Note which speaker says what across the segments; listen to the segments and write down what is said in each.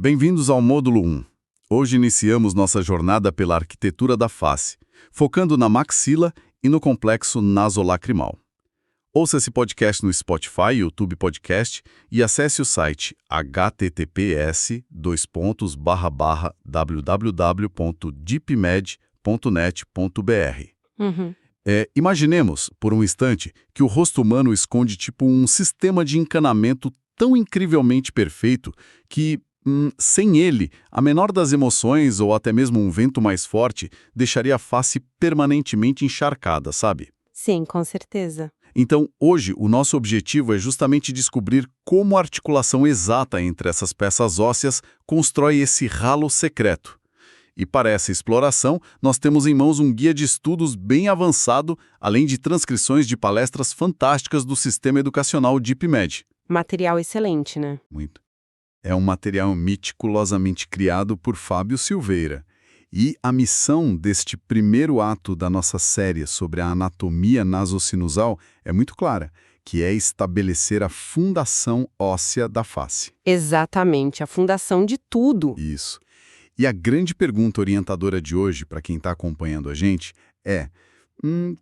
Speaker 1: Bem-vindos ao Módulo 1. Hoje iniciamos nossa jornada pela arquitetura da face, focando na maxila e no complexo nasolacrimal. Ouça esse podcast no Spotify, YouTube Podcast e acesse o site https://www.deepmed.net.br. Imaginemos, por um instante, que o rosto humano esconde tipo um sistema de encanamento tão incrivelmente perfeito que, sem ele, a menor das emoções ou até mesmo um vento mais forte deixaria a face permanentemente encharcada, sabe?
Speaker 2: Sim, com certeza.
Speaker 1: Então, hoje, o nosso objetivo é justamente descobrir como a articulação exata entre essas peças ósseas constrói esse ralo secreto. E para essa exploração, nós temos em mãos um guia de estudos bem avançado, além de transcrições de palestras fantásticas do sistema educacional DeepMed.
Speaker 2: Material excelente, né?
Speaker 1: Muito. É um material meticulosamente criado por Fábio Silveira. E a missão deste primeiro ato da nossa série sobre a anatomia nasocinusal é muito clara, que é estabelecer a fundação óssea da face.
Speaker 2: Exatamente, a fundação de tudo.
Speaker 1: Isso. E a grande pergunta orientadora de hoje, para quem está acompanhando a gente, é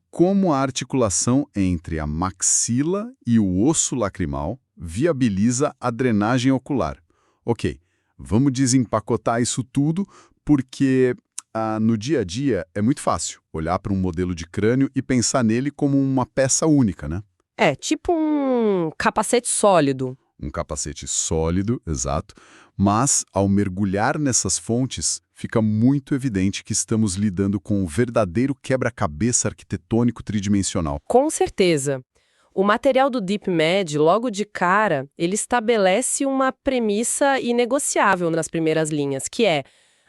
Speaker 1: como a articulação entre a maxila e o osso lacrimal viabiliza a drenagem ocular. Ok, vamos desempacotar isso tudo, porque no dia a dia é muito fácil olhar para um modelo de crânio e pensar nele como uma peça única, né?
Speaker 2: É, tipo um capacete sólido.
Speaker 1: Um capacete sólido, exato, mas ao mergulhar nessas fontes, fica muito evidente que estamos lidando com um verdadeiro quebra-cabeça arquitetônico tridimensional.
Speaker 2: Com certeza. O material do DeepMed, logo de cara, ele estabelece uma premissa inegociável nas primeiras linhas, que é: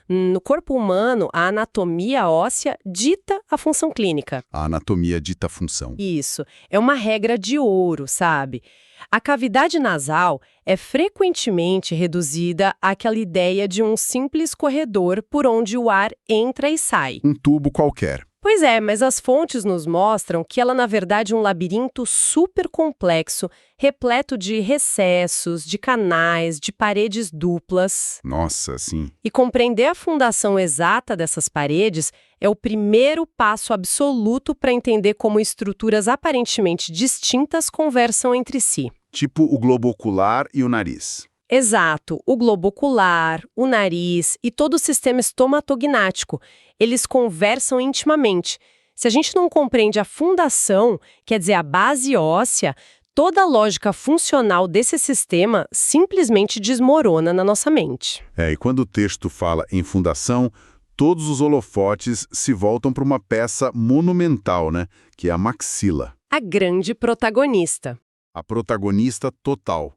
Speaker 2: no corpo humano, a anatomia óssea dita a função clínica.
Speaker 1: A anatomia dita a função.
Speaker 2: Isso. É uma regra de ouro, sabe? A cavidade nasal é frequentemente reduzida àquela ideia de um simples corredor por onde o ar entra e sai.
Speaker 1: Um tubo qualquer.
Speaker 2: Pois é, mas as fontes nos mostram que ela, na verdade, é um labirinto super complexo, repleto de recessos, de canais, de paredes duplas.
Speaker 1: Nossa, sim.
Speaker 2: E compreender a fundação exata dessas paredes é o primeiro passo absoluto para entender como estruturas aparentemente distintas conversam entre si.
Speaker 1: Tipo o globo ocular e o nariz.
Speaker 2: Exato, o globo ocular, o nariz e todo o sistema estomatognático, eles conversam intimamente. Se a gente não compreende a fundação, quer dizer, a base óssea, toda a lógica funcional desse sistema simplesmente desmorona na nossa mente.
Speaker 1: E quando o texto fala em fundação, todos os holofotes se voltam para uma peça monumental, né? Que é a maxila.
Speaker 2: A grande protagonista.
Speaker 1: A protagonista total.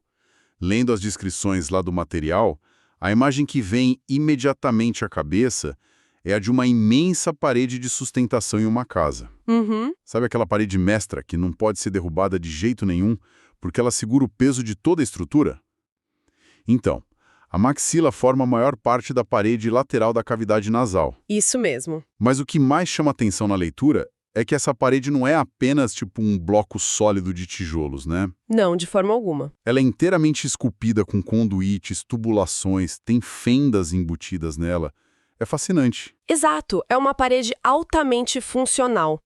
Speaker 1: Lendo as descrições lá do material, a imagem que vem imediatamente à cabeça é a de uma imensa parede de sustentação em uma casa. Sabe aquela parede mestra que não pode ser derrubada de jeito nenhum porque ela segura o peso de toda a estrutura? Então, a maxila forma a maior parte da parede lateral da cavidade nasal.
Speaker 2: Isso mesmo.
Speaker 1: Mas o que mais chama atenção na leitura é que essa parede não é apenas tipo um bloco sólido de tijolos, né?
Speaker 2: Não, de forma alguma.
Speaker 1: Ela é inteiramente esculpida com conduítes, tubulações, tem fendas embutidas nela. É fascinante.
Speaker 2: Exato, é uma parede altamente funcional.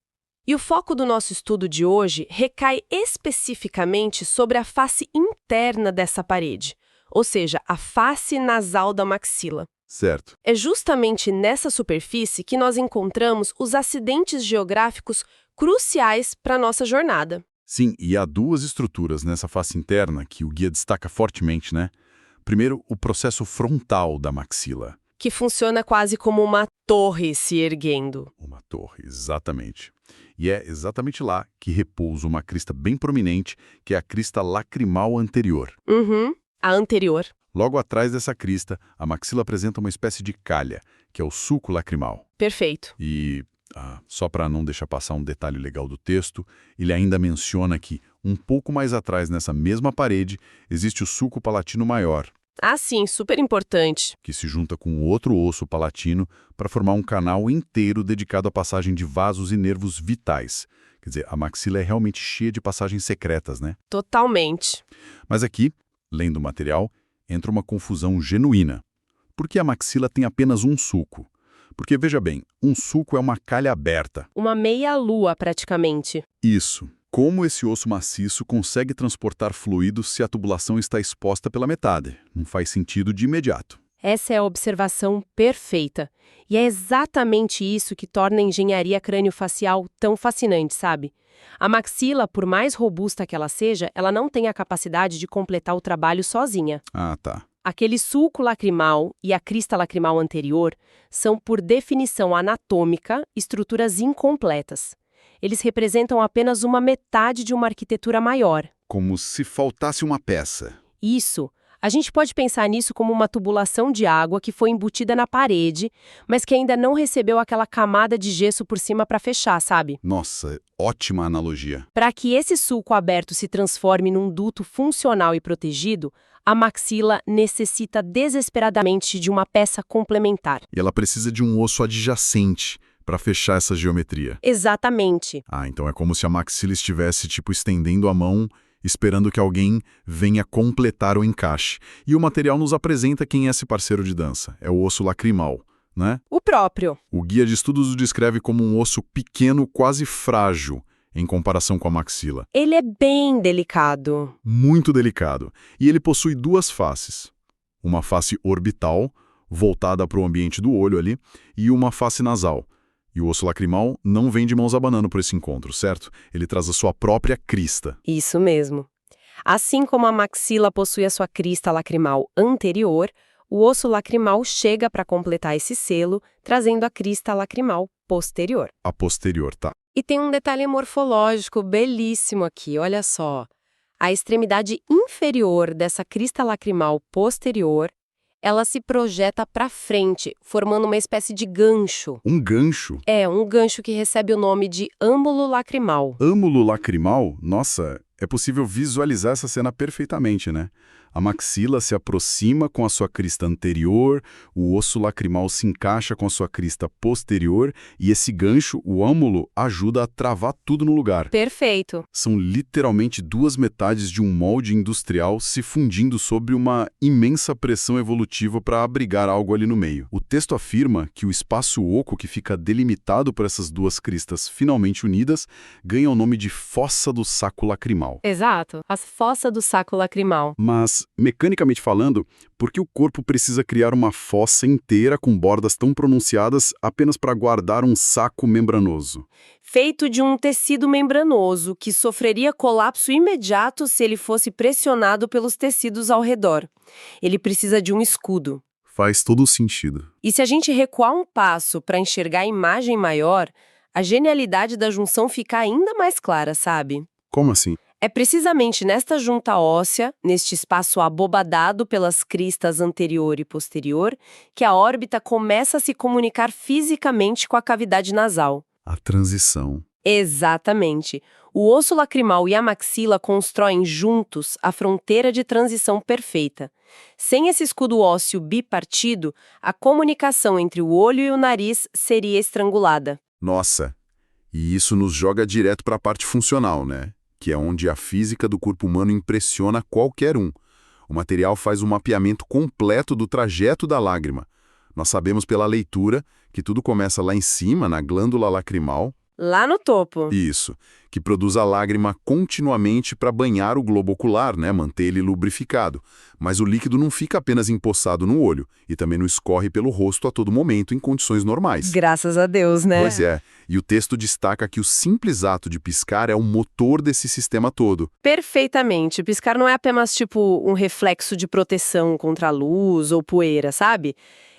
Speaker 2: E o foco do nosso estudo de hoje recai especificamente sobre a face interna dessa parede, ou seja, a face nasal da maxila.
Speaker 1: Certo.
Speaker 2: É justamente nessa superfície que nós encontramos os acidentes geográficos cruciais para a nossa jornada.
Speaker 1: Sim, e há duas estruturas nessa face interna que o guia destaca fortemente, né? Primeiro, o processo frontal da maxila.
Speaker 2: Que funciona quase como uma torre se erguendo.
Speaker 1: Uma torre, exatamente. E é exatamente lá que repousa uma crista bem prominente, que é a crista lacrimal anterior.
Speaker 2: A anterior.
Speaker 1: Logo atrás dessa crista, a maxila apresenta uma espécie de calha, que é o sulco lacrimal.
Speaker 2: Perfeito.
Speaker 1: E, só para não deixar passar um detalhe legal do texto, ele ainda menciona que, um pouco mais atrás nessa mesma parede, existe o sulco palatino maior.
Speaker 2: Ah, sim, super importante.
Speaker 1: Que se junta com outro osso palatino para formar um canal inteiro dedicado à passagem de vasos e nervos vitais. Quer dizer, a maxila é realmente cheia de passagens secretas, né?
Speaker 2: Totalmente.
Speaker 1: Mas aqui, lendo o material, entra uma confusão genuína. por que a maxila tem apenas um sulco? Porque, veja bem, um sulco é uma calha aberta.
Speaker 2: Uma meia-lua, praticamente.
Speaker 1: Isso. Como esse osso maciço consegue transportar fluidos se a tubulação está exposta pela metade? Não faz sentido de imediato.
Speaker 2: Essa é a observação perfeita. E é exatamente isso que torna a engenharia crâniofacial tão fascinante, sabe? A maxila, por mais robusta que ela seja, ela não tem a capacidade de completar o trabalho sozinha.
Speaker 1: Ah, tá.
Speaker 2: Aquele sulco lacrimal e a crista lacrimal anterior são, por definição anatômica, estruturas incompletas. Eles representam apenas uma metade de uma arquitetura maior.
Speaker 1: Como se faltasse uma peça.
Speaker 2: Isso. A gente pode pensar nisso como uma tubulação de água que foi embutida na parede, mas que ainda não recebeu aquela camada de gesso por cima para fechar, sabe?
Speaker 1: Nossa, ótima analogia.
Speaker 2: Para que esse sulco aberto se transforme num duto funcional e protegido, a maxila necessita desesperadamente de uma peça complementar.
Speaker 1: E ela precisa de um osso adjacente para fechar essa geometria.
Speaker 2: Exatamente.
Speaker 1: Ah, então é como se a maxila estivesse, estendendo a mão, esperando que alguém venha completar o encaixe. E o material nos apresenta quem é esse parceiro de dança. É o osso lacrimal, né?
Speaker 2: O próprio.
Speaker 1: O guia de estudos o descreve como um osso pequeno, quase frágil, em comparação com a maxila.
Speaker 2: Ele é bem delicado.
Speaker 1: Muito delicado. E ele possui duas faces. Uma face orbital, voltada para o ambiente do olho ali, e uma face nasal. E o osso lacrimal não vem de mãos abanando por esse encontro, certo? Ele traz a sua própria crista.
Speaker 2: Isso mesmo. Assim como a maxila possui a sua crista lacrimal anterior, o osso lacrimal chega para completar esse selo, trazendo a crista lacrimal posterior.
Speaker 1: A posterior, tá?
Speaker 2: E tem um detalhe morfológico belíssimo aqui, olha só. A extremidade inferior dessa crista lacrimal posterior, ela se projeta para frente, formando uma espécie de gancho.
Speaker 1: Um gancho?
Speaker 2: É, um gancho que recebe o nome de âmulo lacrimal.
Speaker 1: Âmulo lacrimal? Nossa, é possível visualizar essa cena perfeitamente, né? A maxila se aproxima com a sua crista anterior, o osso lacrimal se encaixa com a sua crista posterior e esse gancho, o âmulo, ajuda a travar tudo no lugar.
Speaker 2: Perfeito.
Speaker 1: São literalmente duas metades de um molde industrial se fundindo sob uma imensa pressão evolutiva para abrigar algo ali no meio. O texto afirma que o espaço oco que fica delimitado por essas duas cristas finalmente unidas ganha o nome de fossa do saco lacrimal.
Speaker 2: Exato, a fossa do saco lacrimal.
Speaker 1: Mas, mecanicamente falando, por que o corpo precisa criar uma fossa inteira com bordas tão pronunciadas apenas para guardar um saco membranoso?
Speaker 2: Feito de um tecido membranoso que sofreria colapso imediato se ele fosse pressionado pelos tecidos ao redor. Ele precisa de um escudo.
Speaker 1: Faz todo o sentido.
Speaker 2: E se a gente recuar um passo para enxergar a imagem maior, a genialidade da junção fica ainda mais clara, sabe?
Speaker 1: Como assim?
Speaker 2: É precisamente nesta junta óssea, neste espaço abobadado pelas cristas anterior e posterior, que a órbita começa a se comunicar fisicamente com a cavidade nasal.
Speaker 1: A transição.
Speaker 2: Exatamente. O osso lacrimal e a maxila constroem juntos a fronteira de transição perfeita. Sem esse escudo ósseo bipartido, a comunicação entre o olho e o nariz seria estrangulada.
Speaker 1: Nossa, e isso nos joga direto para a parte funcional, né? Que é onde a física do corpo humano impressiona qualquer um. O material faz um mapeamento completo do trajeto da lágrima. Nós sabemos pela leitura que tudo começa lá em cima, na glândula lacrimal.
Speaker 2: Lá no topo.
Speaker 1: Isso, que produz a lágrima continuamente para banhar o globo ocular, né, manter ele lubrificado. Mas o líquido não fica apenas empoçado no olho, e também não escorre pelo rosto a todo momento em condições normais.
Speaker 2: Graças a Deus, né?
Speaker 1: Pois é, e o texto destaca que o simples ato de piscar é o motor desse sistema todo.
Speaker 2: Perfeitamente. Piscar não é apenas tipo um reflexo de proteção contra a luz ou poeira, sabe?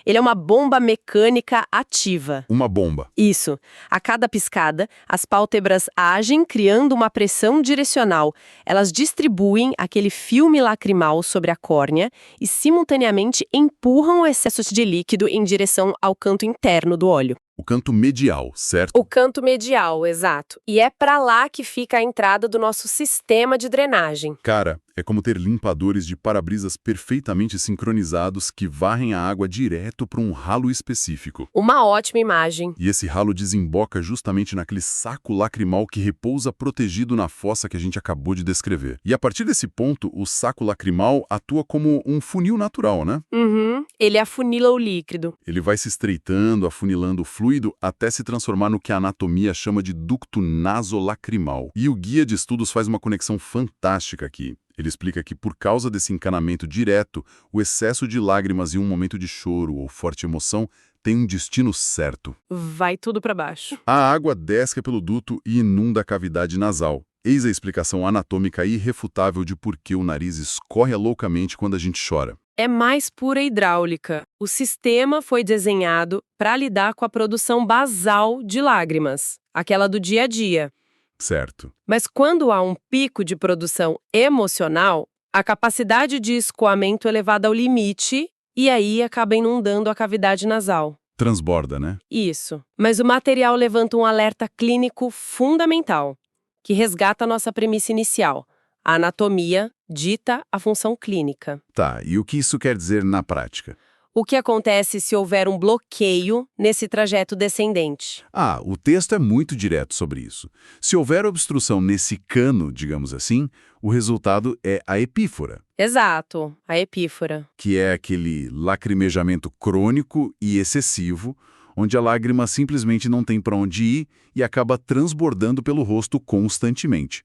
Speaker 2: Ele é uma bomba mecânica ativa.
Speaker 1: Uma bomba.
Speaker 2: Isso. A cada piscada, as pálpebras agem criando uma pressão direcional. Elas distribuem aquele filme lacrimal sobre a córnea e, simultaneamente, empurram o excesso de líquido em direção ao canto interno do olho.
Speaker 1: O canto medial, certo?
Speaker 2: O canto medial, exato. E é para lá que fica a entrada do nosso sistema de drenagem.
Speaker 1: Cara, É como ter limpadores de para-brisas perfeitamente sincronizados que varrem a água direto para um ralo específico.
Speaker 2: Uma ótima imagem.
Speaker 1: E esse ralo desemboca justamente naquele saco lacrimal que repousa protegido na fossa que a gente acabou de descrever. E a partir desse ponto, o saco lacrimal atua como um funil natural, né?
Speaker 2: Uhum. Ele afunila o líquido.
Speaker 1: Ele vai se estreitando, afunilando o fluido até se transformar no que a anatomia chama de ducto nasolacrimal. E o guia de estudos faz uma conexão fantástica aqui. Ele explica que, por causa desse encanamento direto, o excesso de lágrimas em um momento de choro ou forte emoção tem um destino certo.
Speaker 2: Vai tudo para baixo.
Speaker 1: A água desce pelo duto e inunda a cavidade nasal. Eis a explicação anatômica irrefutável de por que o nariz escorre loucamente quando a gente chora.
Speaker 2: É mais pura hidráulica. O sistema foi desenhado para lidar com a produção basal de lágrimas, aquela do dia a dia.
Speaker 1: Certo.
Speaker 2: Mas quando há um pico de produção emocional, a capacidade de escoamento é levada ao limite e aí acaba inundando a cavidade nasal.
Speaker 1: Transborda, né?
Speaker 2: Isso. Mas o material levanta um alerta clínico fundamental, que resgata a nossa premissa inicial. A anatomia dita a função clínica.
Speaker 1: Tá, e o que isso quer dizer na prática?
Speaker 2: O que acontece se houver um bloqueio nesse trajeto descendente?
Speaker 1: O texto é muito direto sobre isso. Se houver obstrução nesse cano, digamos assim, o resultado é a epífora.
Speaker 2: Exato, a epífora.
Speaker 1: Que é aquele lacrimejamento crônico e excessivo, onde a lágrima simplesmente não tem para onde ir e acaba transbordando pelo rosto constantemente.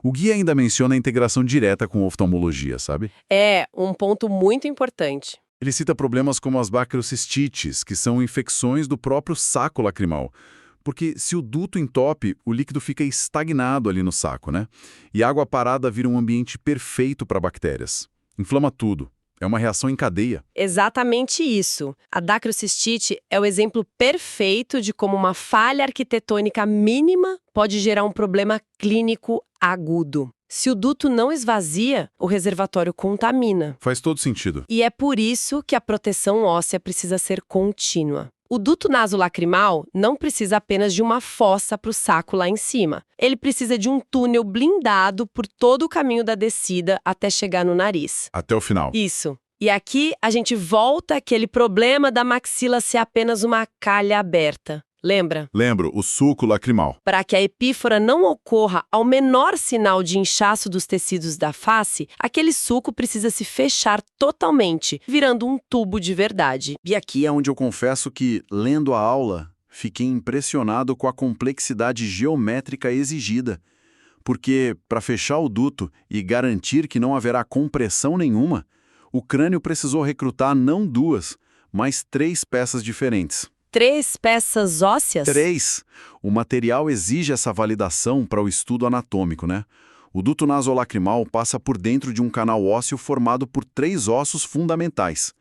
Speaker 1: O guia ainda menciona a integração direta com oftalmologia, sabe?
Speaker 2: É um ponto muito importante.
Speaker 1: Ele cita problemas como as bacterocistites, que são infecções do próprio saco lacrimal. Porque se o duto entope, o líquido fica estagnado ali no saco, né? E a água parada vira um ambiente perfeito para bactérias. Inflama tudo. É uma reação em cadeia.
Speaker 2: Exatamente isso. A dacrocistite é o exemplo perfeito de como uma falha arquitetônica mínima pode gerar um problema clínico agudo. Se o duto não esvazia, o reservatório contamina.
Speaker 1: Faz todo sentido.
Speaker 2: E é por isso que a proteção óssea precisa ser contínua. O duto nasolacrimal não precisa apenas de uma fossa para o saco lá em cima. Ele precisa de um túnel blindado por todo o caminho da descida até chegar no nariz.
Speaker 1: Até o final.
Speaker 2: Isso. E aqui a gente volta àquele problema da maxila ser apenas uma calha aberta. Lembra?
Speaker 1: Lembro, o suco lacrimal.
Speaker 2: Para que a epífora não ocorra ao menor sinal de inchaço dos tecidos da face, aquele suco precisa se fechar totalmente, virando um tubo de verdade.
Speaker 1: E aqui é onde eu confesso que, lendo a aula, fiquei impressionado com a complexidade geométrica exigida. Porque, para fechar o duto e garantir que não haverá compressão nenhuma, o crânio precisou recrutar não 2, mas 3 peças diferentes.
Speaker 2: 3 peças ósseas?
Speaker 1: 3. O material exige essa validação para o estudo anatômico, né? O duto nasolacrimal passa por dentro de um canal ósseo formado por 3 ossos fundamentais.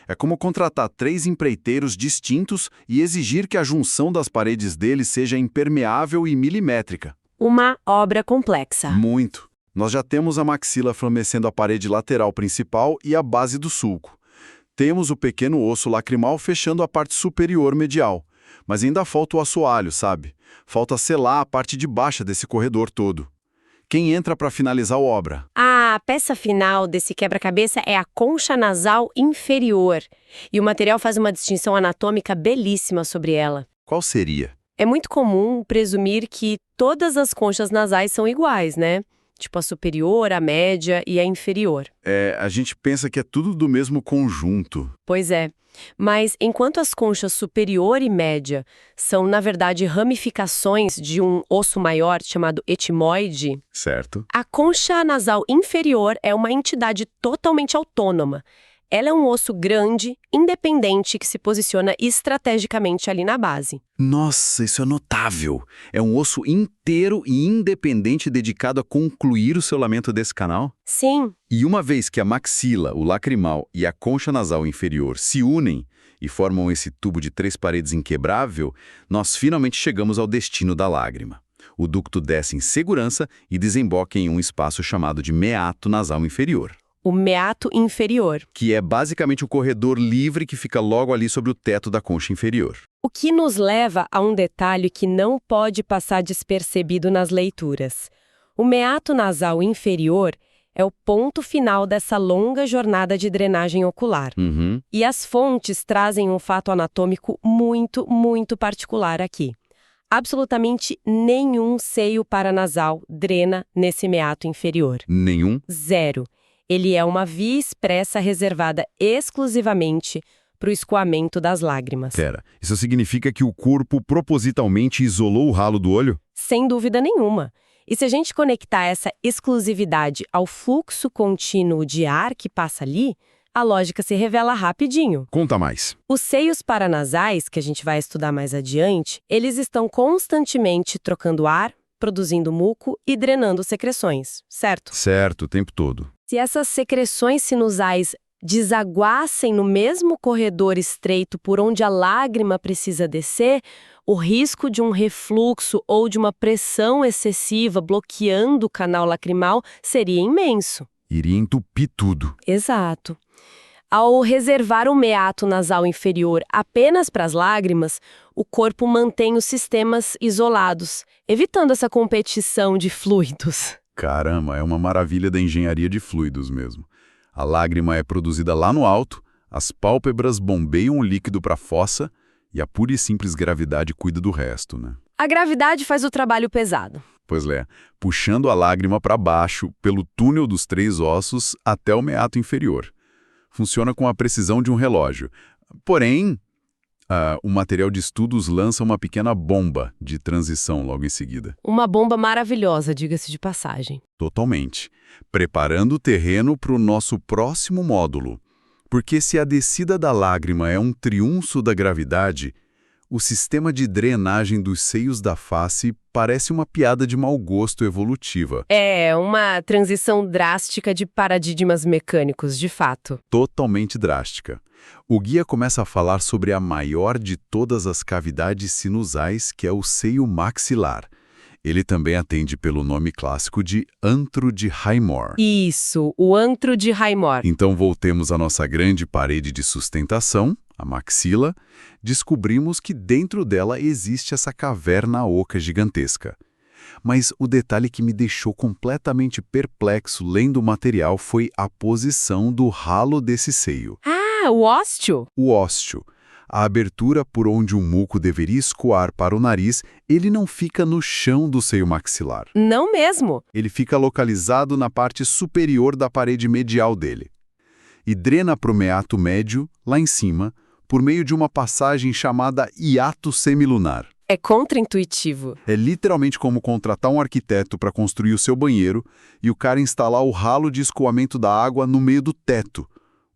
Speaker 1: É como contratar 3 empreiteiros distintos e exigir que a junção das paredes deles seja impermeável e milimétrica.
Speaker 2: Uma obra complexa.
Speaker 1: Muito. Nós já temos a maxila fornecendo a parede lateral principal e a base do sulco. Temos o pequeno osso lacrimal fechando a parte superior medial. Mas ainda falta o assoalho, sabe? Falta selar a parte de baixa desse corredor todo. Quem entra para finalizar a obra?
Speaker 2: A peça final desse quebra-cabeça é a concha nasal inferior. E o material faz uma distinção anatômica belíssima sobre ela.
Speaker 1: Qual seria?
Speaker 2: É muito comum presumir que todas as conchas nasais são iguais, né? Tipo a superior, a média e a inferior.
Speaker 1: A gente pensa que é tudo do mesmo conjunto.
Speaker 2: Pois é. Mas enquanto as conchas superior e média são, na verdade, ramificações de um osso maior chamado etimoide,
Speaker 1: Certo.
Speaker 2: a concha nasal inferior é uma entidade totalmente autônoma. Ela é um osso grande, independente, que se posiciona estrategicamente ali na base.
Speaker 1: Nossa, isso é notável. É um osso inteiro e independente dedicado a concluir o selamento desse canal?
Speaker 2: Sim.
Speaker 1: E uma vez que a maxila, o lacrimal e a concha nasal inferior se unem e formam esse tubo de 3 paredes inquebrável, nós finalmente chegamos ao destino da lágrima. O ducto desce em segurança e desemboca em um espaço chamado de meato nasal inferior.
Speaker 2: O meato inferior.
Speaker 1: Que é basicamente o corredor livre que fica logo ali sobre o teto da concha inferior.
Speaker 2: O que nos leva a um detalhe que não pode passar despercebido nas leituras. O meato nasal inferior É o ponto final dessa longa jornada de drenagem ocular.
Speaker 1: Uhum.
Speaker 2: E as fontes trazem um fato anatômico muito, muito particular aqui. Absolutamente nenhum seio paranasal drena nesse meato inferior.
Speaker 1: Nenhum?
Speaker 2: Zero. Ele é uma via expressa reservada exclusivamente para o escoamento das lágrimas.
Speaker 1: Pera, isso significa que o corpo propositalmente isolou o ralo do olho?
Speaker 2: Sem dúvida nenhuma. E se a gente conectar essa exclusividade ao fluxo contínuo de ar que passa ali, a lógica se revela rapidinho.
Speaker 1: Conta mais.
Speaker 2: Os seios paranasais, que a gente vai estudar mais adiante, eles estão constantemente trocando ar, produzindo muco e drenando secreções, certo?
Speaker 1: Certo, o tempo todo.
Speaker 2: Se essas secreções sinusais desaguassem no mesmo corredor estreito por onde a lágrima precisa descer, o risco de um refluxo ou de uma pressão excessiva bloqueando o canal lacrimal seria imenso.
Speaker 1: Iria entupir tudo.
Speaker 2: Exato. Ao reservar o meato nasal inferior apenas para as lágrimas, o corpo mantém os sistemas isolados, evitando essa competição de fluidos.
Speaker 1: Caramba, é uma maravilha da engenharia de fluidos mesmo. A lágrima é produzida lá no alto, as pálpebras bombeiam o líquido para a fossa e a pura e simples gravidade cuida do resto, né?
Speaker 2: A gravidade faz o trabalho pesado.
Speaker 1: Pois é, puxando a lágrima para baixo, pelo túnel dos 3 ossos até o meato inferior. Funciona com a precisão de um relógio. Porém, o material de estudos lança uma pequena bomba de transição logo em seguida.
Speaker 2: Uma bomba maravilhosa, diga-se de passagem.
Speaker 1: Totalmente. Preparando o terreno para o nosso próximo módulo. Porque se a descida da lágrima é um triunfo da gravidade, o sistema de drenagem dos seios da face parece uma piada de mau gosto evolutiva.
Speaker 2: É uma transição drástica de paradigmas mecânicos, de fato.
Speaker 1: Totalmente drástica. O guia começa a falar sobre a maior de todas as cavidades sinusais, que é o seio maxilar. Ele também atende pelo nome clássico de antro de Highmore.
Speaker 2: Isso, o antro de Highmore.
Speaker 1: Então voltemos à nossa grande parede de sustentação, a maxila. Descobrimos que dentro dela existe essa caverna oca gigantesca. Mas o detalhe que me deixou completamente perplexo lendo o material foi a posição do ralo desse seio.
Speaker 2: Ah, o ósteo?
Speaker 1: O ósteo. A abertura por onde o muco deveria escoar para o nariz, ele não fica no chão do seio maxilar.
Speaker 2: Não mesmo.
Speaker 1: Ele fica localizado na parte superior da parede medial dele. E drena para o meato médio, lá em cima, por meio de uma passagem chamada hiato semilunar.
Speaker 2: É contraintuitivo.
Speaker 1: É literalmente como contratar um arquiteto para construir o seu banheiro e o cara instalar o ralo de escoamento da água no meio do teto.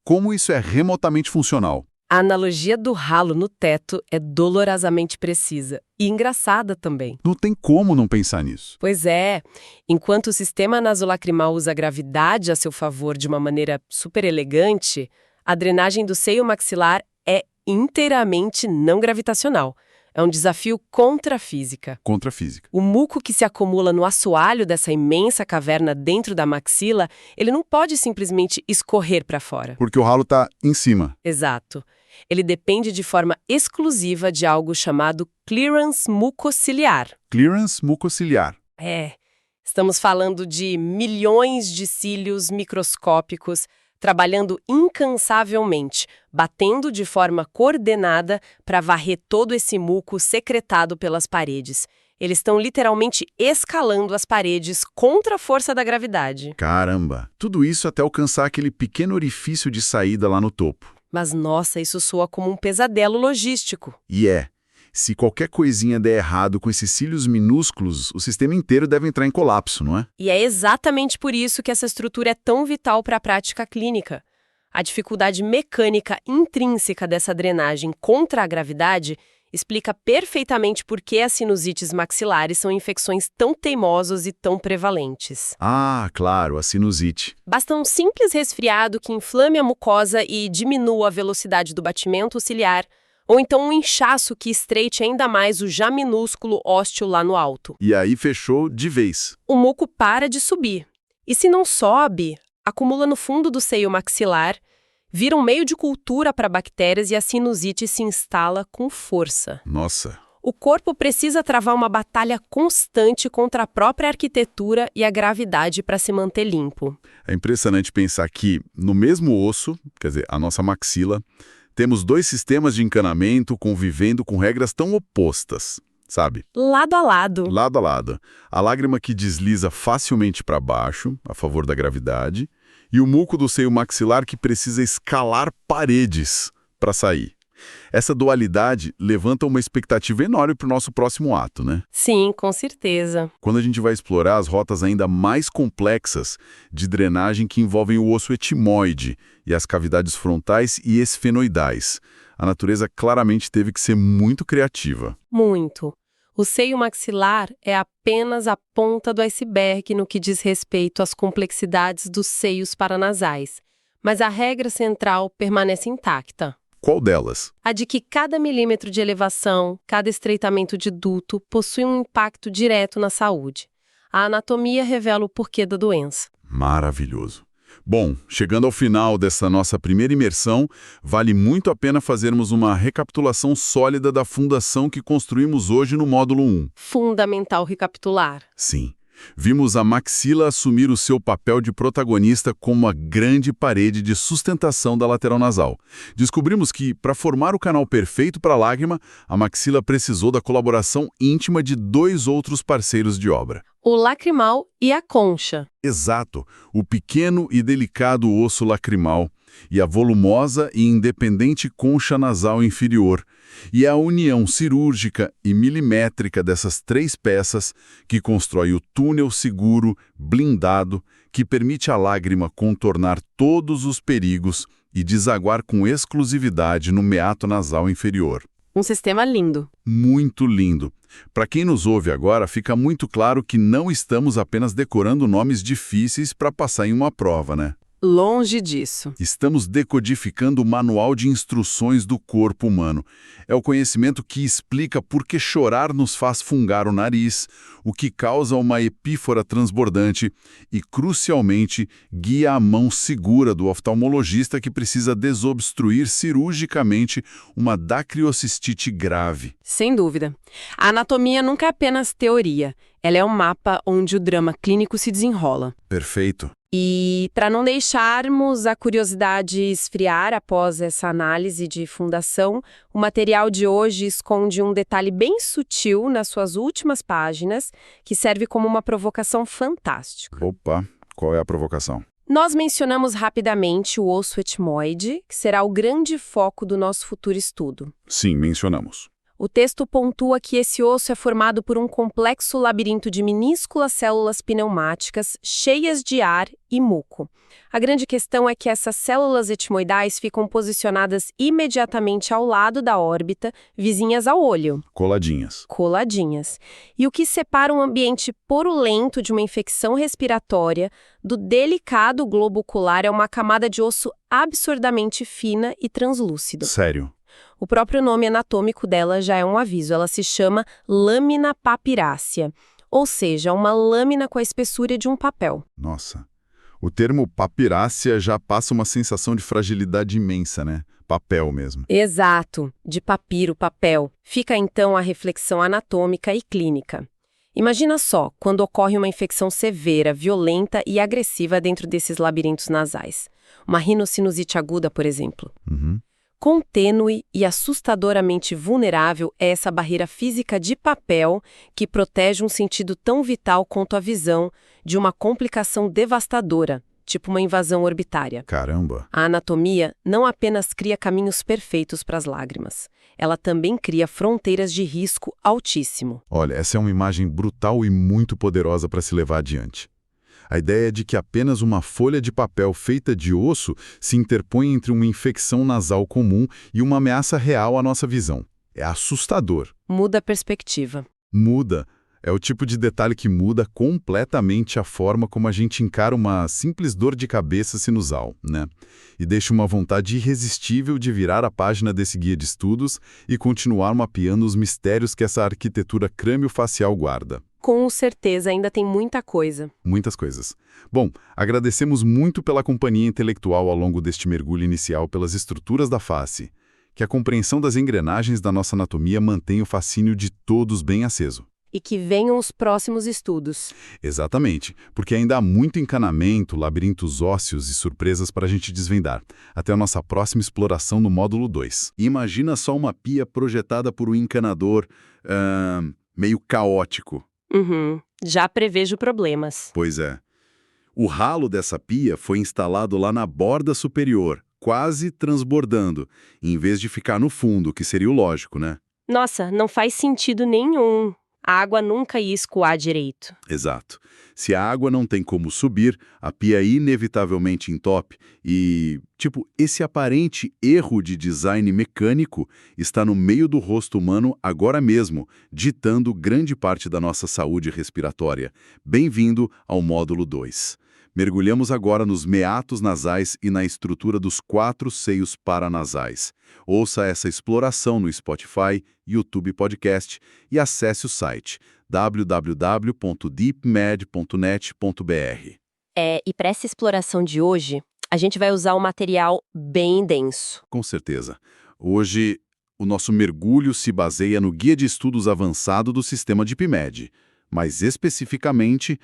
Speaker 1: Como isso é remotamente funcional?
Speaker 2: A analogia do ralo no teto é dolorosamente precisa e engraçada também.
Speaker 1: Não tem como não pensar nisso.
Speaker 2: Pois é, enquanto o sistema nasolacrimal usa a gravidade a seu favor de uma maneira super elegante, a drenagem do seio maxilar é inteiramente não gravitacional. É um desafio contra a física.
Speaker 1: Contra a física.
Speaker 2: O muco que se acumula no assoalho dessa imensa caverna dentro da maxila, ele não pode simplesmente escorrer para fora.
Speaker 1: Porque o ralo está em cima.
Speaker 2: Exato. Ele depende de forma exclusiva de algo chamado clearance mucociliar.
Speaker 1: Clearance mucociliar.
Speaker 2: Estamos falando de milhões de cílios microscópicos trabalhando incansavelmente, batendo de forma coordenada para varrer todo esse muco secretado pelas paredes. Eles estão literalmente escalando as paredes contra a força da gravidade.
Speaker 1: Caramba! Tudo isso até alcançar aquele pequeno orifício de saída lá no topo.
Speaker 2: Mas, nossa, isso soa como um pesadelo logístico.
Speaker 1: E se qualquer coisinha der errado com esses cílios minúsculos, o sistema inteiro deve entrar em colapso, não é?
Speaker 2: E é exatamente por isso que essa estrutura é tão vital para a prática clínica. A dificuldade mecânica intrínseca dessa drenagem contra a gravidade explica perfeitamente por que as sinusites maxilares são infecções tão teimosas e tão prevalentes.
Speaker 1: Ah, claro, a sinusite.
Speaker 2: Basta um simples resfriado que inflame a mucosa e diminua a velocidade do batimento ciliar, ou então um inchaço que estreite ainda mais o já minúsculo ósteo lá no alto.
Speaker 1: E aí fechou de vez.
Speaker 2: O muco para de subir. E se não sobe, acumula no fundo do seio maxilar, vira um meio de cultura para bactérias e a sinusite se instala com força.
Speaker 1: Nossa.
Speaker 2: O corpo precisa travar uma batalha constante contra a própria arquitetura e a gravidade para se manter limpo.
Speaker 1: É impressionante pensar que, no mesmo osso, quer dizer, a nossa maxila, temos dois sistemas de encanamento convivendo com regras tão opostas, sabe?
Speaker 2: Lado a lado.
Speaker 1: Lado a lado. A lágrima que desliza facilmente para baixo, a favor da gravidade, e o muco do seio maxilar que precisa escalar paredes para sair. Essa dualidade levanta uma expectativa enorme para o nosso próximo ato, né?
Speaker 2: Sim, com certeza.
Speaker 1: Quando a gente vai explorar as rotas ainda mais complexas de drenagem que envolvem o osso etimoide e as cavidades frontais e esfenoidais, a natureza claramente teve que ser muito criativa.
Speaker 2: Muito. O seio maxilar é apenas a ponta do iceberg no que diz respeito às complexidades dos seios paranasais, mas a regra central permanece intacta.
Speaker 1: Qual delas?
Speaker 2: A de que cada milímetro de elevação, cada estreitamento de duto possui um impacto direto na saúde. A anatomia revela o porquê da doença.
Speaker 1: Maravilhoso. Bom, chegando ao final dessa nossa primeira imersão, vale muito a pena fazermos uma recapitulação sólida da fundação que construímos hoje no módulo 1.
Speaker 2: Fundamental recapitular.
Speaker 1: Sim. Vimos a maxila assumir o seu papel de protagonista como a grande parede de sustentação da lateral nasal. Descobrimos que, para formar o canal perfeito para a lágrima, a maxila precisou da colaboração íntima de dois outros parceiros de obra.
Speaker 2: O lacrimal e a concha.
Speaker 1: Exato, o pequeno e delicado osso lacrimal e a volumosa e independente concha nasal inferior, e a união cirúrgica e milimétrica dessas três peças que constrói o túnel seguro, blindado, que permite à lágrima contornar todos os perigos e desaguar com exclusividade no meato nasal inferior.
Speaker 2: Um sistema lindo.
Speaker 1: Muito lindo. Para quem nos ouve agora, fica muito claro que não estamos apenas decorando nomes difíceis para passar em uma prova, né?
Speaker 2: Longe disso.
Speaker 1: Estamos decodificando o manual de instruções do corpo humano. É o conhecimento que explica por que chorar nos faz fungar o nariz, o que causa uma epífora transbordante e, crucialmente, guia a mão segura do oftalmologista que precisa desobstruir cirurgicamente uma dacriocistite grave.
Speaker 2: Sem dúvida. A anatomia nunca é apenas teoria. Ela é um mapa onde o drama clínico se desenrola.
Speaker 1: Perfeito.
Speaker 2: E, para não deixarmos a curiosidade esfriar após essa análise de fundação, o material de hoje esconde um detalhe bem sutil nas suas últimas páginas, que serve como uma provocação fantástica.
Speaker 1: Opa, qual é a provocação?
Speaker 2: Nós mencionamos rapidamente o osso etimoide, que será o grande foco do nosso futuro estudo.
Speaker 1: Sim, mencionamos.
Speaker 2: O texto pontua que esse osso é formado por um complexo labirinto de minúsculas células pneumáticas cheias de ar e muco. A grande questão é que essas células etimoidais ficam posicionadas imediatamente ao lado da órbita, vizinhas ao olho.
Speaker 1: Coladinhas.
Speaker 2: Coladinhas. E o que separa um ambiente porulento de uma infecção respiratória do delicado globo ocular é uma camada de osso absurdamente fina e translúcido.
Speaker 1: Sério?
Speaker 2: O próprio nome anatômico dela já é um aviso, ela se chama lâmina papirácea, ou seja, uma lâmina com a espessura de um papel.
Speaker 1: Nossa, o termo papirácea já passa uma sensação de fragilidade imensa, né? Papel mesmo.
Speaker 2: Exato, de papiro, papel. Fica então a reflexão anatômica e clínica. Imagina só, quando ocorre uma infecção severa, violenta e agressiva dentro desses labirintos nasais. Uma rinocinusite aguda, por exemplo. Quão tênue e assustadoramente vulnerável é essa barreira física de papel que protege um sentido tão vital quanto a visão de uma complicação devastadora, tipo uma invasão orbitária.
Speaker 1: Caramba!
Speaker 2: A anatomia não apenas cria caminhos perfeitos para as lágrimas, ela também cria fronteiras de risco altíssimo.
Speaker 1: Olha, essa é uma imagem brutal e muito poderosa para se levar adiante. A ideia de que apenas uma folha de papel feita de osso se interpõe entre uma infecção nasal comum e uma ameaça real à nossa visão. É assustador.
Speaker 2: Muda a perspectiva.
Speaker 1: Muda. É o tipo de detalhe que muda completamente a forma como a gente encara uma simples dor de cabeça sinusal, né? E deixa uma vontade irresistível de virar a página desse guia de estudos e continuar mapeando os mistérios que essa arquitetura crânio-facial guarda.
Speaker 2: Com certeza, ainda tem muita coisa.
Speaker 1: Muitas coisas. Bom, agradecemos muito pela companhia intelectual ao longo deste mergulho inicial pelas estruturas da face. Que a compreensão das engrenagens da nossa anatomia mantenha o fascínio de todos bem aceso.
Speaker 2: E que venham os próximos estudos.
Speaker 1: Exatamente, porque ainda há muito encanamento, labirintos ósseos e surpresas para a gente desvendar. Até a nossa próxima exploração no módulo 2. Imagina só uma pia projetada por um encanador meio caótico.
Speaker 2: Já prevejo problemas.
Speaker 1: Pois é. O ralo dessa pia foi instalado lá na borda superior, quase transbordando, em vez de ficar no fundo, que seria o lógico, né?
Speaker 2: Nossa, não faz sentido nenhum. A água nunca ia escoar direito.
Speaker 1: Exato. Se a água não tem como subir, a pia inevitavelmente entope e, esse aparente erro de design mecânico está no meio do rosto humano agora mesmo, ditando grande parte da nossa saúde respiratória. Bem-vindo ao módulo 2. Mergulhamos agora nos meatos nasais e na estrutura dos 4 seios paranasais. Ouça essa exploração no Spotify, YouTube Podcast e acesse o site www.deepmed.net.br.
Speaker 2: E para essa exploração de hoje, a gente vai usar um material bem denso.
Speaker 1: Com certeza. Hoje, o nosso mergulho se baseia no Guia de Estudos Avançado do Sistema DeepMed, mas especificamente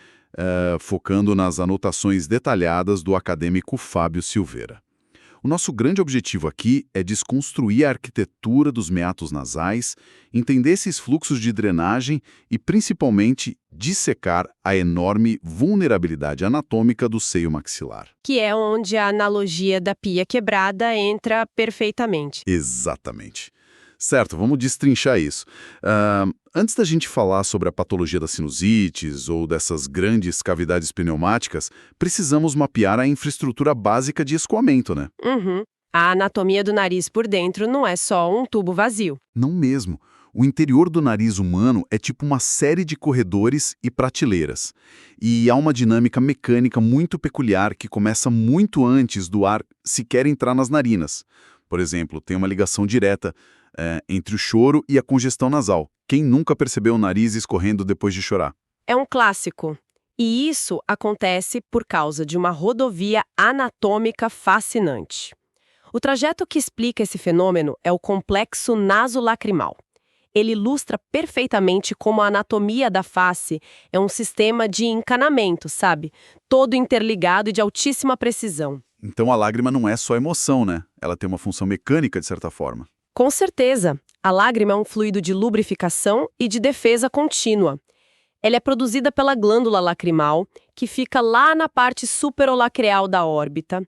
Speaker 1: focando nas anotações detalhadas do acadêmico Fábio Silveira. O nosso grande objetivo aqui é desconstruir a arquitetura dos meatos nasais, entender esses fluxos de drenagem e, principalmente, dissecar a enorme vulnerabilidade anatômica do seio maxilar.
Speaker 2: Que é onde a analogia da pia quebrada entra perfeitamente.
Speaker 1: Exatamente. Certo, vamos destrinchar isso. Antes da gente falar sobre a patologia das sinusites ou dessas grandes cavidades pneumáticas, precisamos mapear a infraestrutura básica de escoamento, né?
Speaker 2: A anatomia do nariz por dentro não é só um tubo vazio.
Speaker 1: Não mesmo. O interior do nariz humano é tipo uma série de corredores e prateleiras. E há uma dinâmica mecânica muito peculiar que começa muito antes do ar sequer entrar nas narinas. Por exemplo, tem uma ligação direta entre o choro e a congestão nasal. Quem nunca percebeu o nariz escorrendo depois de chorar?
Speaker 2: É um clássico. E isso acontece por causa de uma rodovia anatômica fascinante. O trajeto que explica esse fenômeno é o complexo nasolacrimal. Ele ilustra perfeitamente como a anatomia da face é um sistema de encanamento, sabe? Todo interligado e de altíssima precisão.
Speaker 1: Então a lágrima não é só emoção, né? Ela tem uma função mecânica, de certa forma.
Speaker 2: Com certeza, a lágrima é um fluido de lubrificação e de defesa contínua. Ela é produzida pela glândula lacrimal, que fica lá na parte superolacreal da órbita.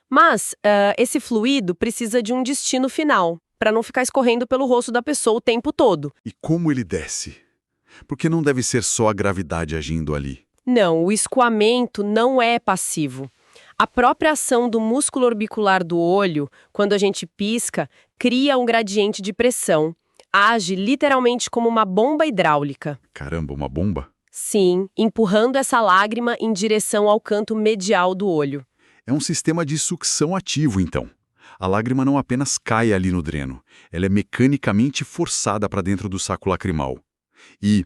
Speaker 2: Mas esse fluido precisa de um destino final, para não ficar escorrendo pelo rosto da pessoa o tempo todo.
Speaker 1: E como ele desce? Porque não deve ser só a gravidade agindo ali.
Speaker 2: Não, o escoamento não é passivo. A própria ação do músculo orbicular do olho, quando a gente pisca, cria um gradiente de pressão. Age literalmente como uma bomba hidráulica.
Speaker 1: Caramba, uma bomba?
Speaker 2: Sim, empurrando essa lágrima em direção ao canto medial do olho.
Speaker 1: É um sistema de sucção ativo, então. A lágrima não apenas cai ali no dreno, ela é mecanicamente forçada para dentro do saco lacrimal. E,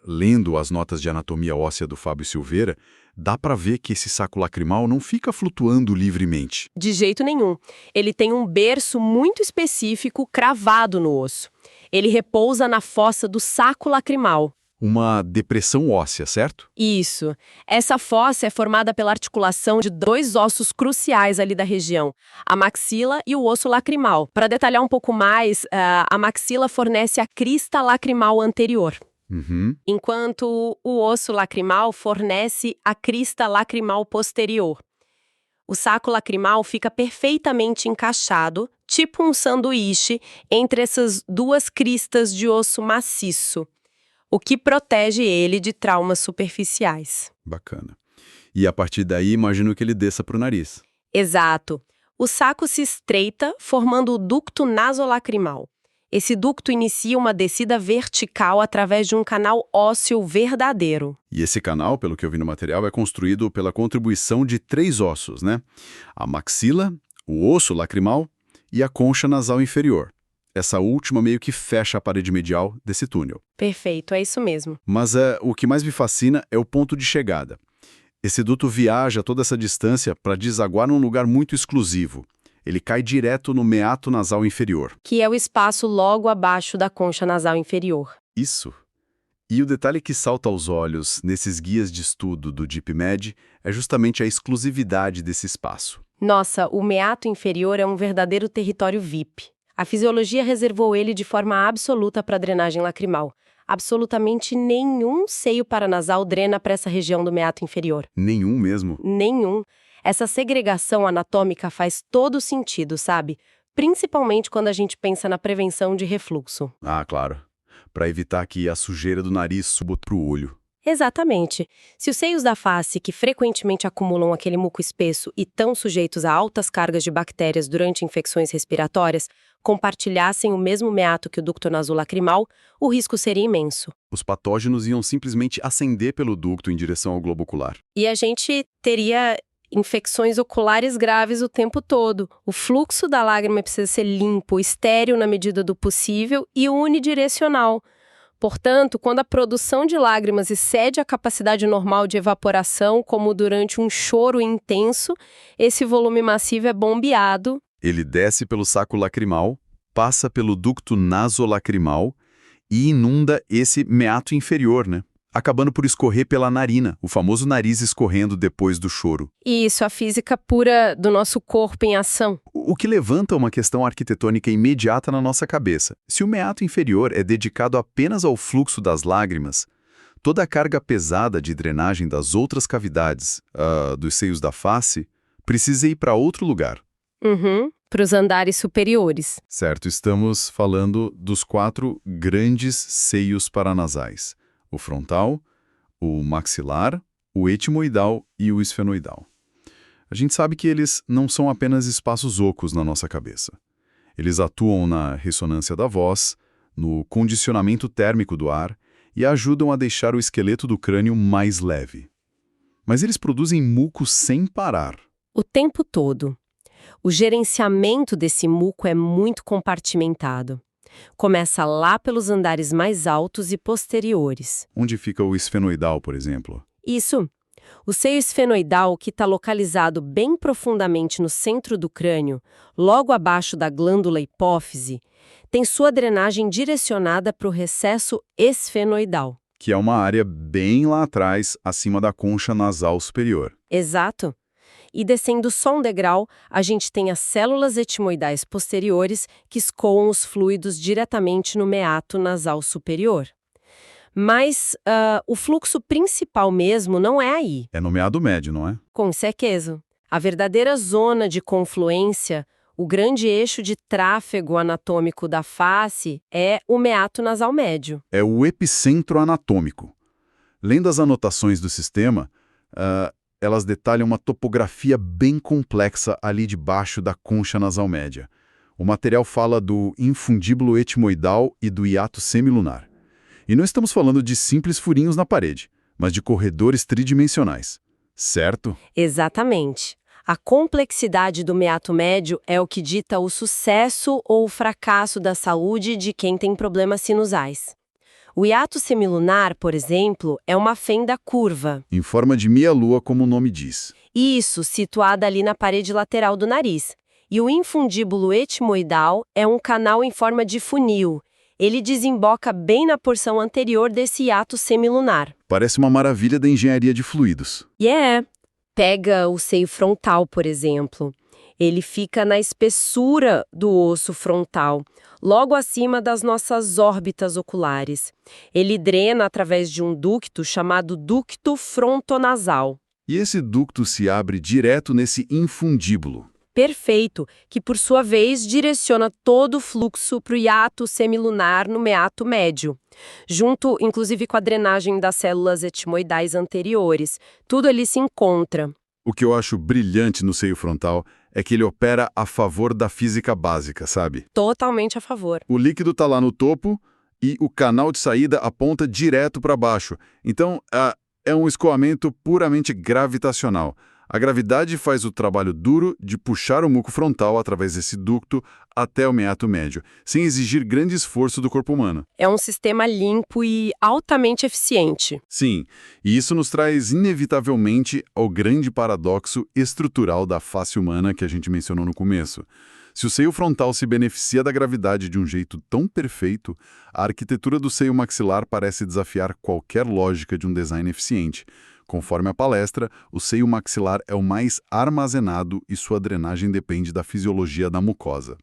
Speaker 1: lendo as notas de anatomia óssea do Fábio Silveira, dá para ver que esse saco lacrimal não fica flutuando livremente.
Speaker 2: De jeito nenhum. Ele tem um berço muito específico cravado no osso. Ele repousa na fossa do saco lacrimal.
Speaker 1: Uma depressão óssea, certo?
Speaker 2: Isso. Essa fossa é formada pela articulação de 2 ossos cruciais ali da região, a maxila e o osso lacrimal. Para detalhar um pouco mais, a maxila fornece a crista lacrimal anterior. Enquanto o osso lacrimal fornece a crista lacrimal posterior. O saco lacrimal fica perfeitamente encaixado, tipo um sanduíche, entre essas 2 cristas de osso maciço, o que protege ele de traumas superficiais.
Speaker 1: Bacana. E a partir daí, imagino que ele desça para o nariz.
Speaker 2: Exato. O saco se estreita, formando o ducto nasolacrimal. Esse ducto inicia uma descida vertical através de um canal ósseo verdadeiro.
Speaker 1: E esse canal, pelo que eu vi no material, é construído pela contribuição de 3 ossos, né? A maxila, o osso lacrimal e a concha nasal inferior. Essa última meio que fecha a parede medial desse túnel.
Speaker 2: Perfeito, é isso mesmo.
Speaker 1: Mas o que mais me fascina é o ponto de chegada. Esse duto viaja toda essa distância para desaguar num lugar muito exclusivo. Ele cai direto no meato nasal inferior.
Speaker 2: Que é o espaço logo abaixo da concha nasal inferior.
Speaker 1: Isso. E o detalhe que salta aos olhos nesses guias de estudo do DeepMed é justamente a exclusividade desse espaço.
Speaker 2: Nossa, o meato inferior é um verdadeiro território VIP. A fisiologia reservou ele de forma absoluta para a drenagem lacrimal. Absolutamente nenhum seio paranasal drena para essa região do meato inferior.
Speaker 1: Nenhum mesmo.
Speaker 2: Nenhum. Essa segregação anatômica faz todo sentido, sabe? Principalmente quando a gente pensa na prevenção de refluxo.
Speaker 1: Ah, claro. Para evitar que a sujeira do nariz suba para o olho.
Speaker 2: Exatamente. Se os seios da face, que frequentemente acumulam aquele muco espesso e estão sujeitos a altas cargas de bactérias durante infecções respiratórias, compartilhassem o mesmo meato que o ducto nasolacrimal, o risco seria imenso.
Speaker 1: Os patógenos iam simplesmente ascender pelo ducto em direção ao globo ocular.
Speaker 2: E a gente teria infecções oculares graves o tempo todo. O fluxo da lágrima precisa ser limpo, estéril na medida do possível e unidirecional. Portanto, quando a produção de lágrimas excede a capacidade normal de evaporação, como durante um choro intenso, esse volume massivo é bombeado.
Speaker 1: Ele desce pelo saco lacrimal, passa pelo ducto nasolacrimal e inunda esse meato inferior, né? Acabando por escorrer pela narina, o famoso nariz escorrendo depois do choro.
Speaker 2: E isso, a física pura do nosso corpo em ação.
Speaker 1: O que levanta uma questão arquitetônica imediata na nossa cabeça. Se o meato inferior é dedicado apenas ao fluxo das lágrimas, toda a carga pesada de drenagem das outras cavidades, dos seios da face, precisa ir para outro lugar.
Speaker 2: Para os andares superiores.
Speaker 1: Certo, estamos falando dos 4 grandes seios paranasais. O frontal, o maxilar, o etimoidal e o esfenoidal. A gente sabe que eles não são apenas espaços ocos na nossa cabeça. Eles atuam na ressonância da voz, no condicionamento térmico do ar e ajudam a deixar o esqueleto do crânio mais leve. Mas eles produzem muco sem parar.
Speaker 2: O tempo todo. O gerenciamento desse muco é muito compartimentado. Começa lá pelos andares mais altos e posteriores.
Speaker 1: Onde fica o esfenoidal, por exemplo?
Speaker 2: Isso. O seio esfenoidal, que está localizado bem profundamente no centro do crânio, logo abaixo da glândula hipófise, tem sua drenagem direcionada para o recesso esfenoidal.
Speaker 1: Que é uma área bem lá atrás, acima da concha nasal superior.
Speaker 2: Exato. E descendo só um degrau, a gente tem as células etimoidais posteriores que escoam os fluidos diretamente no meato nasal superior. Mas o fluxo principal mesmo não é aí.
Speaker 1: É no meado médio, não é?
Speaker 2: Com certeza. A verdadeira zona de confluência, o grande eixo de tráfego anatômico da face, é o meato nasal médio.
Speaker 1: É o epicentro anatômico. Lendo as anotações do sistema, elas detalham uma topografia bem complexa ali debaixo da concha nasal média. O material fala do infundíbulo etimoidal e do hiato semilunar. E não estamos falando de simples furinhos na parede, mas de corredores tridimensionais. Certo?
Speaker 2: Exatamente. A complexidade do meato médio é o que dita o sucesso ou o fracasso da saúde de quem tem problemas sinusais. O hiato semilunar, por exemplo, é uma fenda curva.
Speaker 1: Em forma de meia-lua, como o nome diz.
Speaker 2: Isso, situada ali na parede lateral do nariz. E o infundíbulo etimoidal é um canal em forma de funil. Ele desemboca bem na porção anterior desse hiato semilunar.
Speaker 1: Parece uma maravilha da engenharia de fluidos.
Speaker 2: Pega o seio frontal, por exemplo. Ele fica na espessura do osso frontal, logo acima das nossas órbitas oculares. Ele drena através de um ducto chamado ducto frontonasal.
Speaker 1: E esse ducto se abre direto nesse infundíbulo.
Speaker 2: Perfeito, que por sua vez direciona todo o fluxo para o hiato semilunar no meato médio, junto inclusive com a drenagem das células etimoidais anteriores. Tudo ali se encontra.
Speaker 1: O que eu acho brilhante no seio frontal é que ele opera a favor da física básica, sabe?
Speaker 2: Totalmente a favor.
Speaker 1: O líquido está lá no topo e o canal de saída aponta direto para baixo. Então, é um escoamento puramente gravitacional. A gravidade faz o trabalho duro de puxar o muco frontal através desse ducto até o meato médio, sem exigir grande esforço do corpo humano.
Speaker 2: É um sistema limpo e altamente eficiente.
Speaker 1: Sim, e isso nos traz inevitavelmente ao grande paradoxo estrutural da face humana que a gente mencionou no começo. Se o seio frontal se beneficia da gravidade de um jeito tão perfeito, a arquitetura do seio maxilar parece desafiar qualquer lógica de um design eficiente. Conforme a palestra, o seio maxilar é o mais armazenado e sua drenagem depende da fisiologia da mucosa.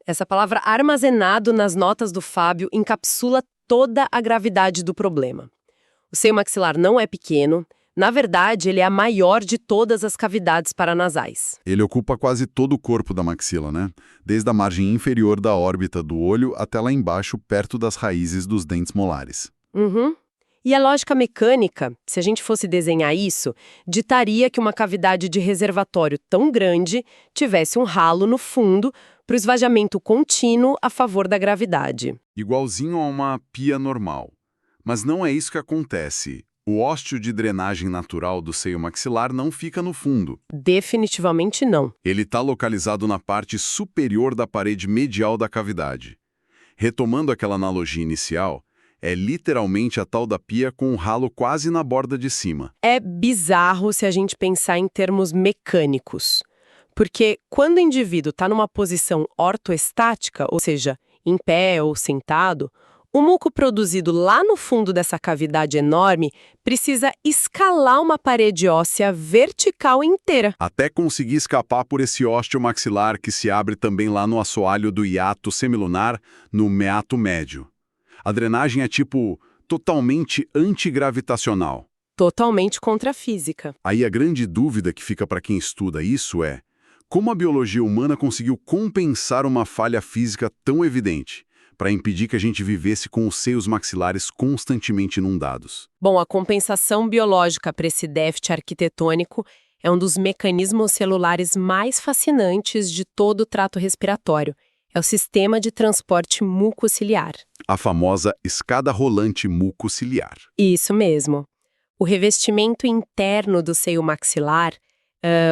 Speaker 2: Essa palavra armazenado nas notas do Fábio encapsula toda a gravidade do problema. O seio maxilar não é pequeno, na verdade, ele é a maior de todas as cavidades paranasais.
Speaker 1: Ele ocupa quase todo o corpo da maxila, né? Desde a margem inferior da órbita do olho até lá embaixo, perto das raízes dos dentes molares.
Speaker 2: Uhum. E a lógica mecânica, se a gente fosse desenhar isso, ditaria que uma cavidade de reservatório tão grande tivesse um ralo no fundo para o esvaziamento contínuo a favor da gravidade.
Speaker 1: Igualzinho a uma pia normal. Mas não é isso que acontece. O ósteo de drenagem natural do seio maxilar não fica no fundo.
Speaker 2: Definitivamente não.
Speaker 1: Ele está localizado na parte superior da parede medial da cavidade. Retomando aquela analogia inicial, é literalmente a tal da pia com um ralo quase na borda de cima.
Speaker 2: É bizarro se a gente pensar em termos mecânicos. Porque quando o indivíduo está numa posição ortoestática, ou seja, em pé ou sentado, o muco produzido lá no fundo dessa cavidade enorme precisa escalar uma parede óssea vertical inteira.
Speaker 1: Até conseguir escapar por esse ósteo maxilar que se abre também lá no assoalho do hiato semilunar, no meato médio. A drenagem é totalmente antigravitacional.
Speaker 2: Totalmente contra a física.
Speaker 1: Aí a grande dúvida que fica para quem estuda isso é: como a biologia humana conseguiu compensar uma falha física tão evidente, para impedir que a gente vivesse com os seios maxilares constantemente inundados?
Speaker 2: Bom, a compensação biológica para esse déficit arquitetônico é um dos mecanismos celulares mais fascinantes de todo o trato respiratório. É o sistema de transporte mucociliar.
Speaker 1: A famosa escada rolante mucociliar.
Speaker 2: Isso mesmo. O revestimento interno do seio maxilar,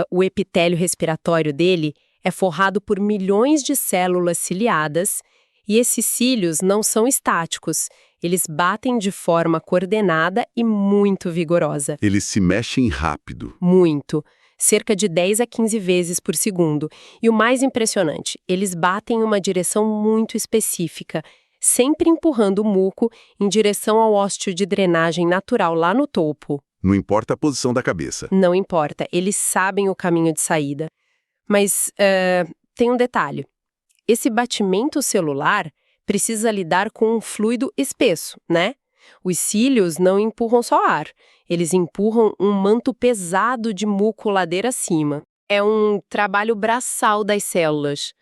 Speaker 2: o epitélio respiratório dele, é forrado por milhões de células ciliadas e esses cílios não são estáticos. Eles batem de forma coordenada e muito vigorosa.
Speaker 1: Eles se mexem rápido.
Speaker 2: Muito. Cerca de 10 a 15 vezes por segundo. E o mais impressionante, eles batem em uma direção muito específica, sempre empurrando o muco em direção ao ósteo de drenagem natural lá no topo.
Speaker 1: Não importa a posição da cabeça.
Speaker 2: Não importa, eles sabem o caminho de saída. Mas tem um detalhe. Esse batimento celular precisa lidar com um fluido espesso, né? Os cílios não empurram só ar, eles empurram um manto pesado de muco ladeira acima. É um trabalho braçal das células.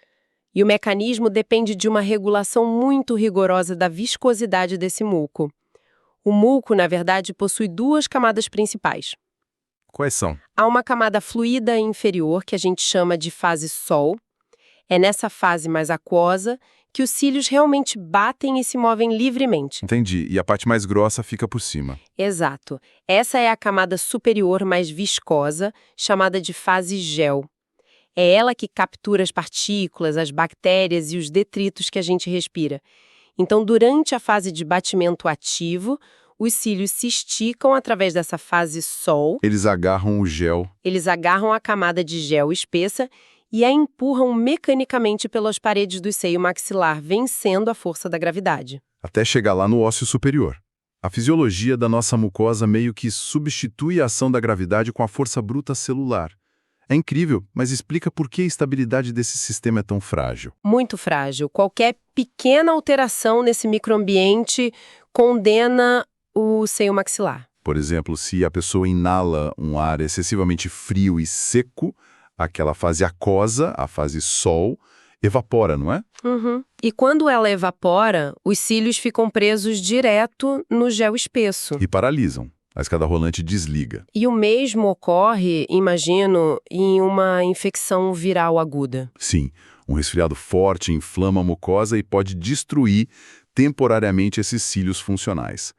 Speaker 2: E o mecanismo depende de uma regulação muito rigorosa da viscosidade desse muco. O muco, na verdade, possui duas camadas principais.
Speaker 1: Quais são?
Speaker 2: Há uma camada fluida inferior, que a gente chama de fase sol. É nessa fase mais aquosa que os cílios realmente batem e se movem livremente.
Speaker 1: Entendi. E a parte mais grossa fica por cima.
Speaker 2: Exato. Essa é a camada superior mais viscosa, chamada de fase gel. É ela que captura as partículas, as bactérias e os detritos que a gente respira. Então, durante a fase de batimento ativo, os cílios se esticam através dessa fase sol.
Speaker 1: Eles agarram o gel.
Speaker 2: Eles agarram a camada de gel espessa e a empurram mecanicamente pelas paredes do seio maxilar, vencendo a força da gravidade.
Speaker 1: Até chegar lá no ósseo superior. A fisiologia da nossa mucosa meio que substitui a ação da gravidade com a força bruta celular. É incrível, mas explica por que a estabilidade desse sistema é tão frágil.
Speaker 2: Muito frágil. Qualquer pequena alteração nesse microambiente condena o seio maxilar.
Speaker 1: Por exemplo, se a pessoa inala um ar excessivamente frio e seco, aquela fase aquosa, a fase sol, evapora, não é?
Speaker 2: Uhum. E quando ela evapora, os cílios ficam presos direto no gel espesso.
Speaker 1: E paralisam. A escada rolante desliga.
Speaker 2: E o mesmo ocorre, imagino, em uma infecção viral aguda.
Speaker 1: Sim, um resfriado forte inflama a mucosa e pode destruir temporariamente esses cílios funcionais.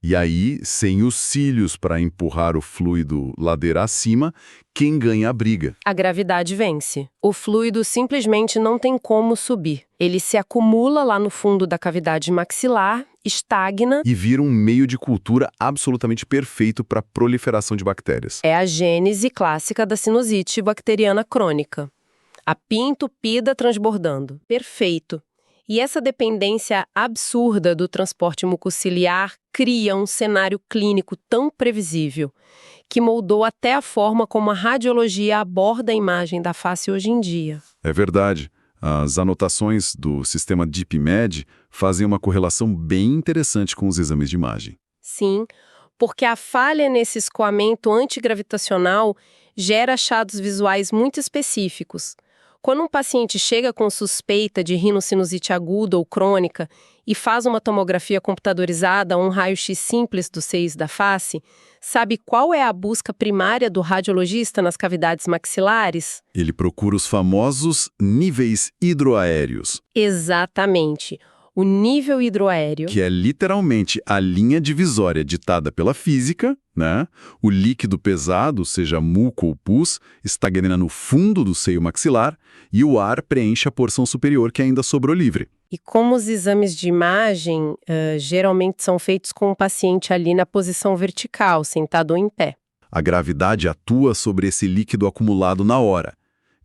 Speaker 1: E aí, sem os cílios para empurrar o fluido ladeira acima, quem ganha a briga?
Speaker 2: A gravidade vence. O fluido simplesmente não tem como subir. Ele se acumula lá no fundo da cavidade maxilar, estagna.
Speaker 1: E vira um meio de cultura absolutamente perfeito para a proliferação de bactérias.
Speaker 2: É a gênese clássica da sinusite bacteriana crônica. A pinha entupida transbordando. Perfeito. E essa dependência absurda do transporte mucociliar cria um cenário clínico tão previsível, que moldou até a forma como a radiologia aborda a imagem da face hoje em dia.
Speaker 1: É verdade. As anotações do sistema DeepMed fazem uma correlação bem interessante com os exames de imagem.
Speaker 2: Sim, porque a falha nesse escoamento antigravitacional gera achados visuais muito específicos. Quando um paciente chega com suspeita de rinocinusite aguda ou crônica e faz uma tomografia computadorizada ou um raio-x simples dos seios da face, sabe qual é a busca primária do radiologista nas cavidades maxilares?
Speaker 1: Ele procura os famosos níveis hidroaéreos.
Speaker 2: Exatamente. O nível hidroaéreo.
Speaker 1: Que é literalmente a linha divisória ditada pela física, né? O líquido pesado, seja muco ou pus, estagna no fundo do seio maxilar e o ar preenche a porção superior que ainda sobrou livre.
Speaker 2: E como os exames de imagem geralmente são feitos com o paciente ali na posição vertical, sentado ou em pé.
Speaker 1: A gravidade atua sobre esse líquido acumulado na hora,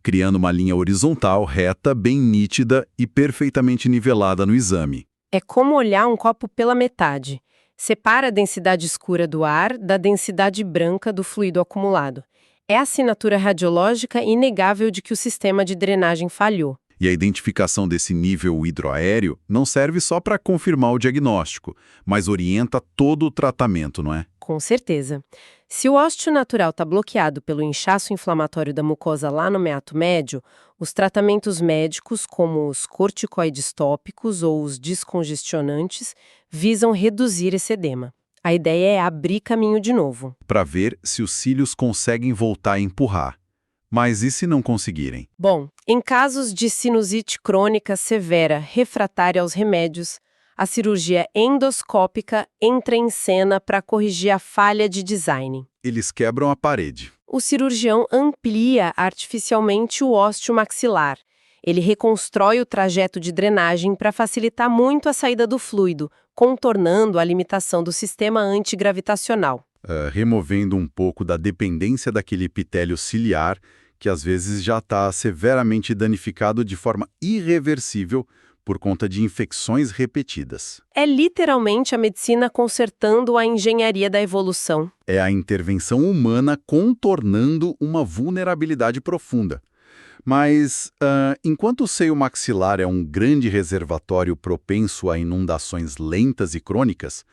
Speaker 1: criando uma linha horizontal, reta, bem nítida e perfeitamente nivelada no exame.
Speaker 2: É como olhar um copo pela metade. Separa a densidade escura do ar da densidade branca do fluido acumulado. É a assinatura radiológica inegável de que o sistema de drenagem falhou.
Speaker 1: E a identificação desse nível hidroaéreo não serve só para confirmar o diagnóstico, mas orienta todo o tratamento, não é?
Speaker 2: Com certeza. Se o ósseo natural está bloqueado pelo inchaço inflamatório da mucosa lá no meato médio, os tratamentos médicos, como os corticoides tópicos ou os descongestionantes, visam reduzir esse edema. A ideia é abrir caminho de novo.
Speaker 1: Para ver se os cílios conseguem voltar a empurrar. Mas e se não conseguirem?
Speaker 2: Bom, em casos de sinusite crônica severa refratária aos remédios, a cirurgia endoscópica entra em cena para corrigir a falha de design.
Speaker 1: Eles quebram a parede.
Speaker 2: O cirurgião amplia artificialmente o ósseo maxilar. Ele reconstrói o trajeto de drenagem para facilitar muito a saída do fluido, contornando a limitação do sistema antigravitacional.
Speaker 1: Removendo um pouco da dependência daquele epitélio ciliar, que às vezes já está severamente danificado de forma irreversível por conta de infecções repetidas.
Speaker 2: É literalmente a medicina consertando a engenharia da evolução.
Speaker 1: É a intervenção humana contornando uma vulnerabilidade profunda. Mas, enquanto o seio maxilar é um grande reservatório propenso a inundações lentas e crônicas,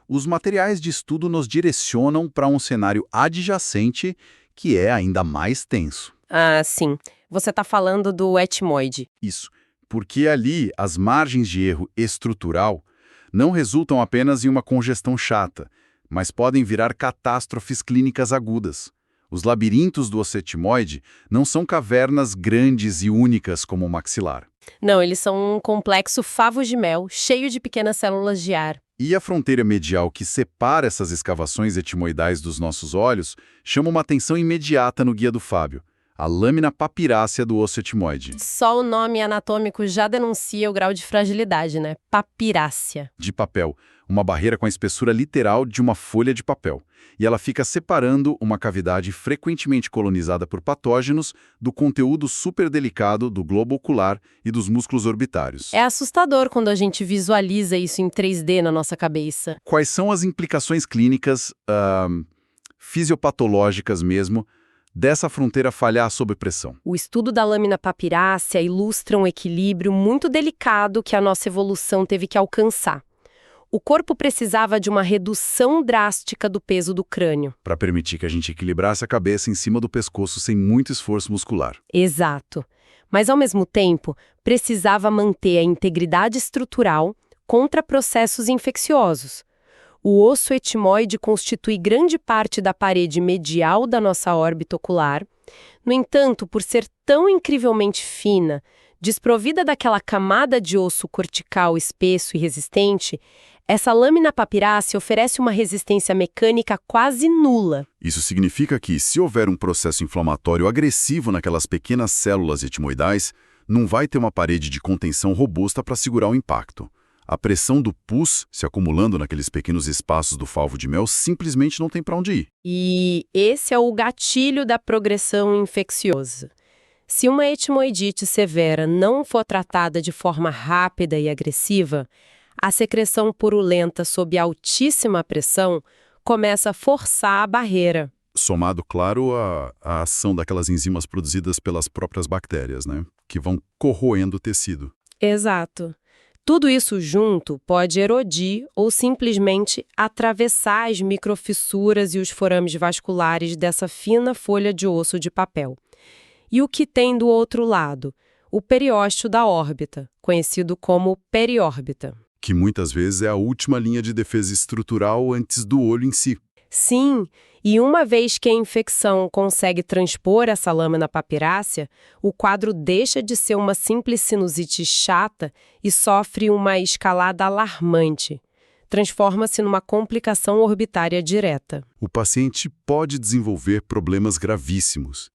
Speaker 1: os materiais de estudo nos direcionam para um cenário adjacente que é ainda mais tenso.
Speaker 2: Ah, sim. Você está falando do etmoide.
Speaker 1: Isso, porque ali as margens de erro estrutural não resultam apenas em uma congestão chata, mas podem virar catástrofes clínicas agudas. Os labirintos do osso etmoide não são cavernas grandes e únicas como o maxilar.
Speaker 2: Não, eles são um complexo favo de mel, cheio de pequenas células de ar.
Speaker 1: E a fronteira medial que separa essas escavações etmoidais dos nossos olhos chama uma atenção imediata no guia do Fábio, a lâmina papirácea do osso etmoide.
Speaker 2: Só o nome anatômico já denuncia o grau de fragilidade, né? Papirácea.
Speaker 1: De papel, uma barreira com a espessura literal de uma folha de papel. E ela fica separando uma cavidade frequentemente colonizada por patógenos do conteúdo superdelicado do globo ocular e dos músculos orbitários.
Speaker 2: É assustador quando a gente visualiza isso em 3D na nossa cabeça.
Speaker 1: Quais são as implicações clínicas, fisiopatológicas mesmo, dessa fronteira falhar sob pressão?
Speaker 2: O estudo da lâmina papirácea ilustra um equilíbrio muito delicado que a nossa evolução teve que alcançar. O corpo precisava de uma redução drástica do peso do crânio.
Speaker 1: Para permitir que a gente equilibrasse a cabeça em cima do pescoço sem muito esforço muscular.
Speaker 2: Exato. Mas, ao mesmo tempo, precisava manter a integridade estrutural contra processos infecciosos. O osso etmoide constitui grande parte da parede medial da nossa órbita ocular. No entanto, por ser tão incrivelmente fina, Desprovida daquela camada de osso cortical espesso e resistente, essa lâmina papirácea oferece uma resistência mecânica quase nula.
Speaker 1: Isso significa que, se houver um processo inflamatório agressivo naquelas pequenas células etimoidais, não vai ter uma parede de contenção robusta para segurar o impacto. A pressão do pus se acumulando naqueles pequenos espaços do favo de mel simplesmente não tem para onde ir.
Speaker 2: E esse é o gatilho da progressão infecciosa. Se uma etimoidite severa não for tratada de forma rápida e agressiva, a secreção purulenta sob altíssima pressão começa a forçar a barreira.
Speaker 1: Somado, claro, à ação daquelas enzimas produzidas pelas próprias bactérias, né? Que vão corroendo o tecido.
Speaker 2: Exato. Tudo isso junto pode erodir ou simplesmente atravessar as microfissuras e os forames vasculares dessa fina folha de osso de papel. E o que tem do outro lado? O periósteo da órbita, conhecido como periórbita.
Speaker 1: Que muitas vezes é a última linha de defesa estrutural antes do olho em si.
Speaker 2: Sim, e uma vez que a infecção consegue transpor essa lâmina papirácea, o quadro deixa de ser uma simples sinusite chata e sofre uma escalada alarmante. Transforma-se numa complicação orbitária direta.
Speaker 1: O paciente pode desenvolver problemas gravíssimos.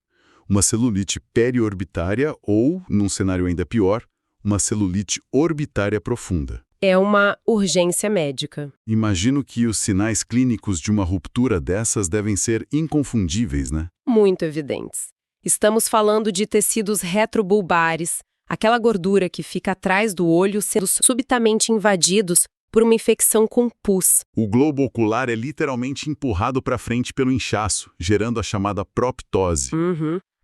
Speaker 1: Uma celulite periorbitária ou, num cenário ainda pior, uma celulite orbitária profunda.
Speaker 2: É uma urgência médica.
Speaker 1: Imagino que os sinais clínicos de uma ruptura dessas devem ser inconfundíveis, né?
Speaker 2: Muito evidentes. Estamos falando de tecidos retrobulbares, aquela gordura que fica atrás do olho sendo subitamente invadidos por uma infecção com pus.
Speaker 1: O globo ocular é literalmente empurrado para frente pelo inchaço, gerando a chamada proptose.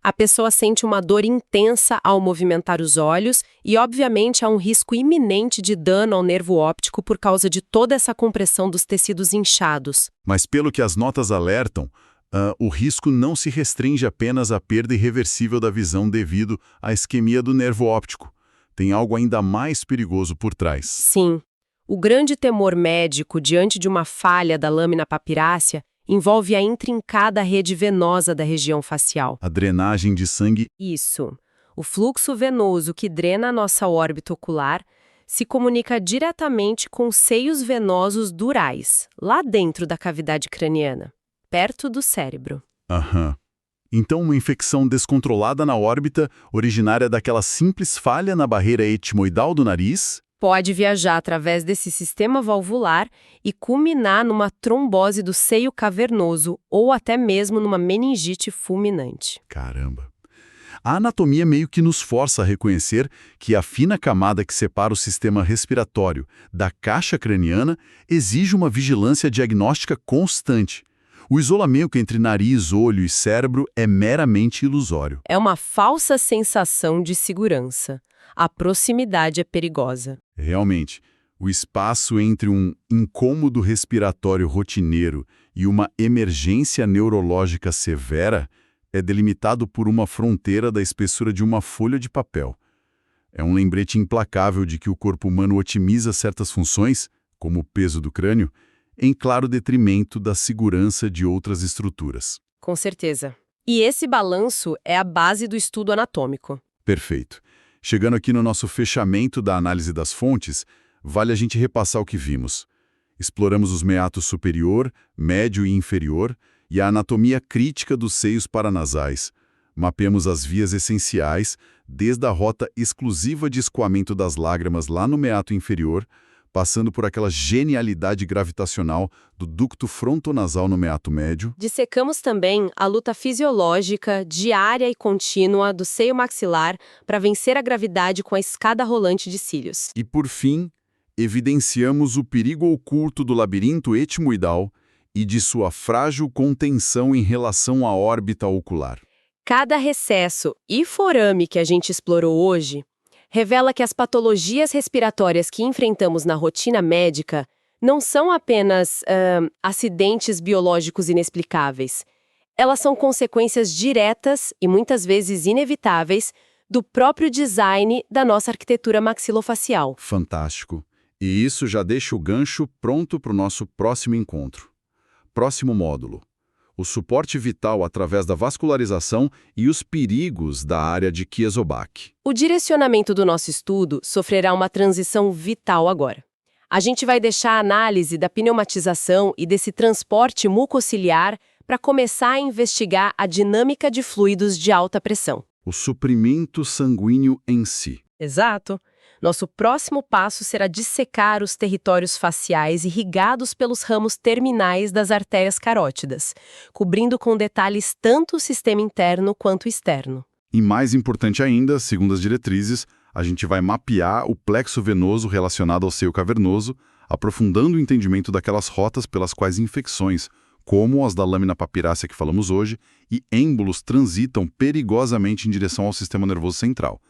Speaker 2: A pessoa sente uma dor intensa ao movimentar os olhos e, obviamente, há um risco iminente de dano ao nervo óptico por causa de toda essa compressão dos tecidos inchados.
Speaker 1: Mas pelo que as notas alertam, o risco não se restringe apenas à perda irreversível da visão devido à isquemia do nervo óptico. Tem algo ainda mais perigoso por trás.
Speaker 2: Sim. O grande temor médico diante de uma falha da lâmina papirácea envolve a intrincada rede venosa da região facial.
Speaker 1: A drenagem de sangue.
Speaker 2: Isso. O fluxo venoso que drena a nossa órbita ocular se comunica diretamente com os seios venosos durais, lá dentro da cavidade craniana, perto do cérebro.
Speaker 1: Então, uma infecção descontrolada na órbita, originária daquela simples falha na barreira etimoidal do nariz,
Speaker 2: pode viajar através desse sistema valvular e culminar numa trombose do seio cavernoso ou até mesmo numa meningite fulminante.
Speaker 1: Caramba! A anatomia meio que nos força a reconhecer que a fina camada que separa o sistema respiratório da caixa craniana exige uma vigilância diagnóstica constante. O isolamento entre nariz, olho e cérebro é meramente ilusório.
Speaker 2: É uma falsa sensação de segurança. A proximidade é perigosa.
Speaker 1: Realmente, o espaço entre um incômodo respiratório rotineiro e uma emergência neurológica severa é delimitado por uma fronteira da espessura de uma folha de papel. É um lembrete implacável de que o corpo humano otimiza certas funções, como o peso do crânio, em claro detrimento da segurança de outras estruturas.
Speaker 2: Com certeza. E esse balanço é a base do estudo anatômico.
Speaker 1: Perfeito. Chegando aqui no nosso fechamento da análise das fontes, vale a gente repassar o que vimos. Exploramos os meatos superior, médio e inferior e a anatomia crítica dos seios paranasais. Mapeamos as vias essenciais, desde a rota exclusiva de escoamento das lágrimas lá no meato inferior, passando por aquela genialidade gravitacional do ducto frontonasal no meato médio.
Speaker 2: Dissecamos também a luta fisiológica, diária e contínua do seio maxilar para vencer a gravidade com a escada rolante de cílios.
Speaker 1: E, por fim, evidenciamos o perigo oculto do labirinto etimoidal e de sua frágil contenção em relação à órbita ocular.
Speaker 2: Cada recesso e forame que a gente explorou hoje revela que as patologias respiratórias que enfrentamos na rotina médica não são apenas acidentes biológicos inexplicáveis. Elas são consequências diretas e muitas vezes inevitáveis do próprio design da nossa arquitetura maxilofacial.
Speaker 1: Fantástico. E isso já deixa o gancho pronto para o nosso próximo encontro. Próximo módulo. o suporte vital através da vascularização e os perigos da área de Kiesobacke.
Speaker 2: O direcionamento do nosso estudo sofrerá uma transição vital agora. A gente vai deixar a análise da pneumatização e desse transporte mucociliar para começar a investigar a dinâmica de fluidos de alta pressão.
Speaker 1: O suprimento sanguíneo em si.
Speaker 2: Exato. Nosso próximo passo será dissecar os territórios faciais irrigados pelos ramos terminais das artérias carótidas, cobrindo com detalhes tanto o sistema interno quanto externo.
Speaker 1: E mais importante ainda, segundo as diretrizes, a gente vai mapear o plexo venoso relacionado ao seio cavernoso, aprofundando o entendimento daquelas rotas pelas quais infecções, como as da lâmina papirácea que falamos hoje, e êmbolos transitam perigosamente em direção ao sistema nervoso central.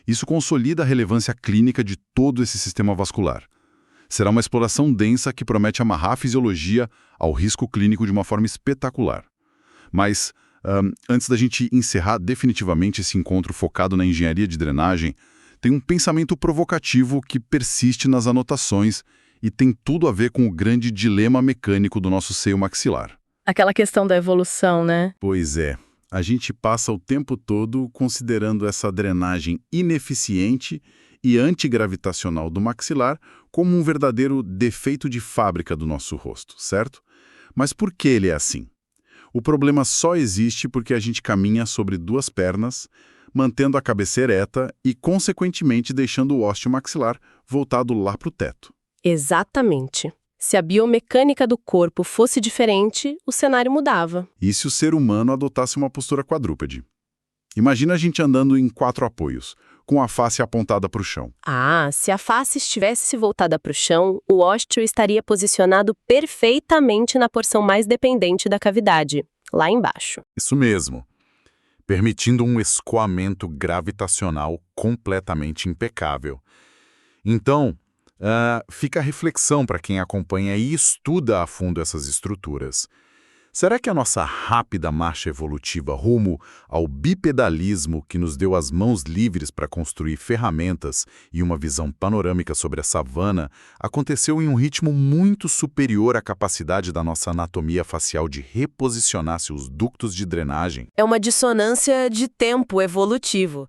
Speaker 1: Isso consolida a relevância clínica de todo esse sistema vascular. Será uma exploração densa que promete amarrar a fisiologia ao risco clínico de uma forma espetacular. Mas, antes da gente encerrar definitivamente esse encontro focado na engenharia de drenagem, tem um pensamento provocativo que persiste nas anotações e tem tudo a ver com o grande dilema mecânico do nosso seio maxilar.
Speaker 2: Aquela questão da evolução, né?
Speaker 1: Pois é. A gente passa o tempo todo considerando essa drenagem ineficiente e antigravitacional do maxilar como um verdadeiro defeito de fábrica do nosso rosto, certo? Mas por que ele é assim? O problema só existe porque a gente caminha sobre duas pernas, mantendo a cabeça ereta e, consequentemente, deixando o ósseo maxilar voltado lá para o teto.
Speaker 2: Exatamente. Se a biomecânica do corpo fosse diferente, o cenário mudava.
Speaker 1: E se o ser humano adotasse uma postura quadrúpede? Imagina a gente andando em 4 apoios, com a face apontada para o chão.
Speaker 2: Se a face estivesse voltada para o chão, o ósseo estaria posicionado perfeitamente na porção mais dependente da cavidade, lá embaixo.
Speaker 1: Isso mesmo, permitindo um escoamento gravitacional completamente impecável. Então, fica a reflexão para quem acompanha e estuda a fundo essas estruturas. Será que a nossa rápida marcha evolutiva rumo ao bipedalismo que nos deu as mãos livres para construir ferramentas e uma visão panorâmica sobre a savana aconteceu em um ritmo muito superior à capacidade da nossa anatomia facial de reposicionar seus ductos de drenagem?
Speaker 2: É uma dissonância de tempo evolutivo.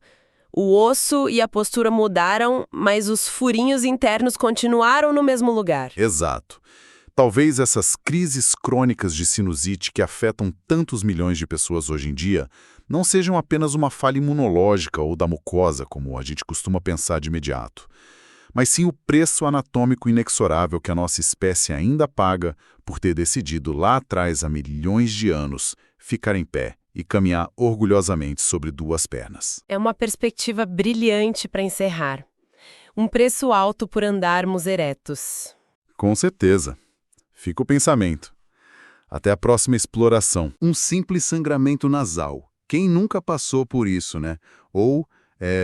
Speaker 2: O osso e a postura mudaram, mas os furinhos internos continuaram no mesmo lugar.
Speaker 1: Exato. Talvez essas crises crônicas de sinusite que afetam tantos milhões de pessoas hoje em dia não sejam apenas uma falha imunológica ou da mucosa, como a gente costuma pensar de imediato, mas sim o preço anatômico inexorável que a nossa espécie ainda paga por ter decidido lá atrás, há milhões de anos, ficar em pé e caminhar orgulhosamente sobre duas pernas.
Speaker 2: É uma perspectiva brilhante para encerrar. Um preço alto por andarmos eretos.
Speaker 1: Com certeza. Fica o pensamento. Até a próxima exploração. Um simples sangramento nasal. Quem nunca passou por isso, né? Ou,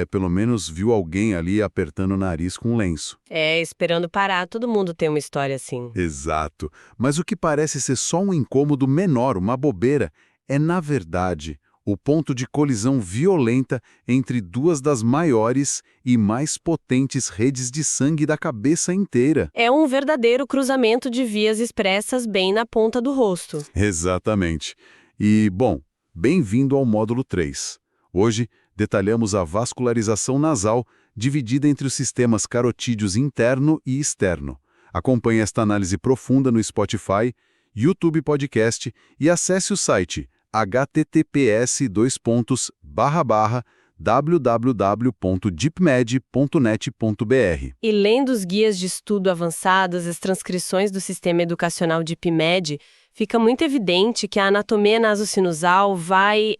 Speaker 1: pelo menos, viu alguém ali apertando o nariz com um lenço.
Speaker 2: Esperando parar. Todo mundo tem uma história assim.
Speaker 1: Exato. Mas o que parece ser só um incômodo menor, uma bobeira, é, na verdade, o ponto de colisão violenta entre duas das maiores e mais potentes redes de sangue da cabeça inteira.
Speaker 2: É um verdadeiro cruzamento de vias expressas bem na ponta do rosto.
Speaker 1: Exatamente. E, bom, bem-vindo ao módulo 3. Hoje, detalhamos a vascularização nasal dividida entre os sistemas carotídeos interno e externo. Acompanhe esta análise profunda no Spotify, YouTube Podcast e acesse o site https://www.deepmed.net.br.
Speaker 2: E lendo os guias de estudo avançados, as transcrições do Sistema Educacional DeepMed, fica muito evidente que a anatomia nasosinusal vai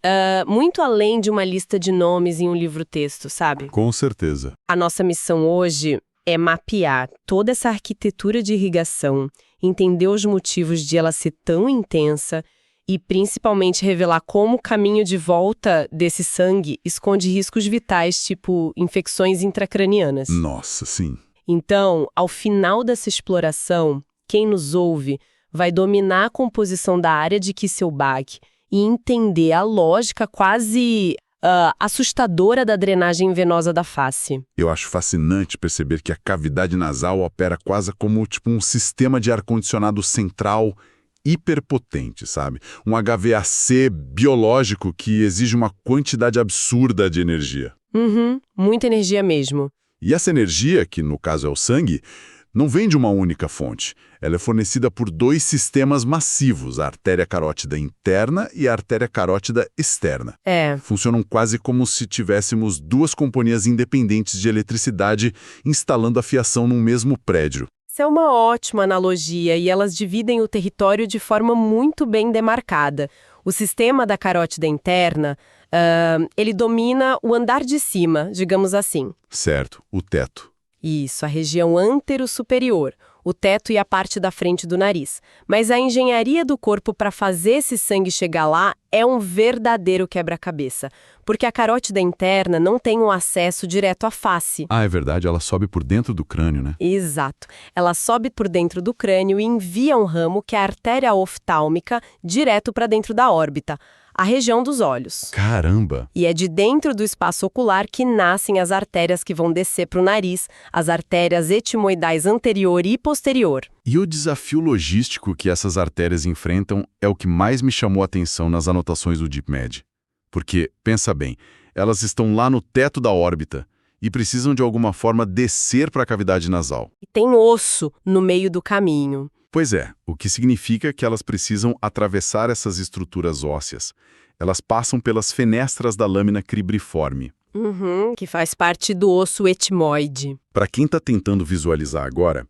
Speaker 2: muito além de uma lista de nomes em um livro-texto, sabe?
Speaker 1: Com certeza.
Speaker 2: A nossa missão hoje é mapear toda essa arquitetura de irrigação, entender os motivos de ela ser tão intensa e principalmente revelar como o caminho de volta desse sangue esconde riscos vitais, tipo infecções intracranianas.
Speaker 1: Nossa, sim.
Speaker 2: Então, ao final dessa exploração, quem nos ouve vai dominar a composição da área de Kieselbach e entender a lógica quase assustadora da drenagem venosa da face.
Speaker 1: Eu acho fascinante perceber que a cavidade nasal opera quase como um sistema de ar-condicionado central hiperpotente, sabe? Um HVAC biológico que exige uma quantidade absurda de energia.
Speaker 2: Uhum, muita energia mesmo.
Speaker 1: E essa energia, que no caso é o sangue, não vem de uma única fonte. Ela é fornecida por dois sistemas massivos, a artéria carótida interna e a artéria carótida externa. Funcionam quase como se tivéssemos duas companhias independentes de eletricidade instalando a fiação num mesmo prédio.
Speaker 2: Isso é uma ótima analogia e elas dividem o território de forma muito bem demarcada. O sistema da carótida interna, ele domina o andar de cima, digamos assim.
Speaker 1: Certo, o teto.
Speaker 2: Isso, a região antero-superior, o teto e a parte da frente do nariz. Mas a engenharia do corpo para fazer esse sangue chegar lá é um verdadeiro quebra-cabeça, porque a carótida interna não tem um acesso direto à face.
Speaker 1: Ah, é verdade, ela sobe por dentro do crânio, né?
Speaker 2: Exato. Ela sobe por dentro do crânio e envia um ramo, que é a artéria oftálmica, direto para dentro da órbita, a região dos olhos.
Speaker 1: Caramba!
Speaker 2: E é de dentro do espaço ocular que nascem as artérias que vão descer para o nariz, as artérias etimoidais anterior e posterior.
Speaker 1: E o desafio logístico que essas artérias enfrentam é o que mais me chamou a atenção nas anotações do DeepMed. Porque, pensa bem, elas estão lá no teto da órbita e precisam de alguma forma descer para a cavidade nasal.
Speaker 2: E tem osso no meio do caminho.
Speaker 1: Pois é, o que significa que elas precisam atravessar essas estruturas ósseas. Elas passam pelas fenestras da lâmina cribriforme.
Speaker 2: Que faz parte do osso etimoide.
Speaker 1: Para quem está tentando visualizar agora,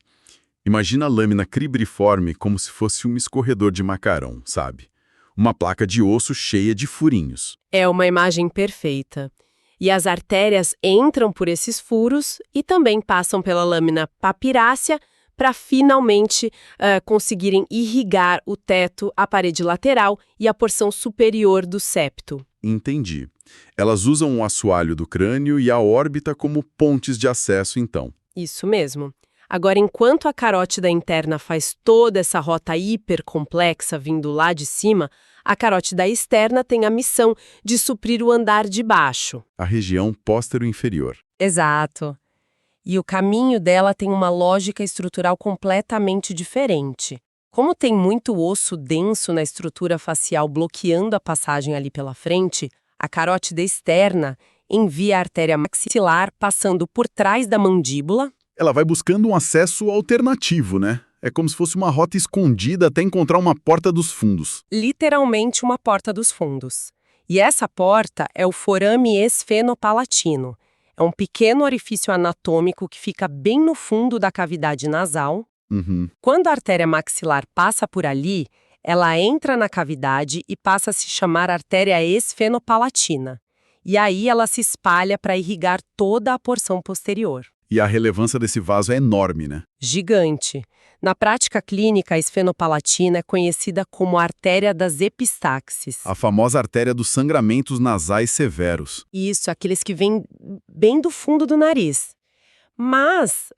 Speaker 1: imagina a lâmina cribriforme como se fosse um escorredor de macarrão, sabe? Uma placa de osso cheia de furinhos.
Speaker 2: É uma imagem perfeita. E as artérias entram por esses furos e também passam pela lâmina papirácea para finalmente conseguirem irrigar o teto, a parede lateral e a porção superior do septo.
Speaker 1: Entendi. Elas usam o assoalho do crânio e a órbita como pontes de acesso, então.
Speaker 2: Isso mesmo. Agora, enquanto a carótida interna faz toda essa rota hipercomplexa vindo lá de cima, a carótida externa tem a missão de suprir o andar de baixo.
Speaker 1: A região póstero-inferior.
Speaker 2: Exato. E o caminho dela tem uma lógica estrutural completamente diferente. Como tem muito osso denso na estrutura facial bloqueando a passagem ali pela frente, a carótida externa envia a artéria maxilar passando por trás da mandíbula.
Speaker 1: Ela vai buscando um acesso alternativo, né? É como se fosse uma rota escondida até encontrar uma porta dos fundos.
Speaker 2: Literalmente uma porta dos fundos. E essa porta é o forame esfenopalatino. É um pequeno orifício anatômico que fica bem no fundo da cavidade nasal. Quando a artéria maxilar passa por ali, ela entra na cavidade e passa a se chamar artéria esfenopalatina. E aí ela se espalha para irrigar toda a porção posterior.
Speaker 1: E a relevância desse vaso é enorme, né?
Speaker 2: Gigante. Na prática clínica, a esfenopalatina é conhecida como a artéria das epistaxis.
Speaker 1: A famosa artéria dos sangramentos nasais severos.
Speaker 2: Isso, aqueles que vêm bem do fundo do nariz. Mas,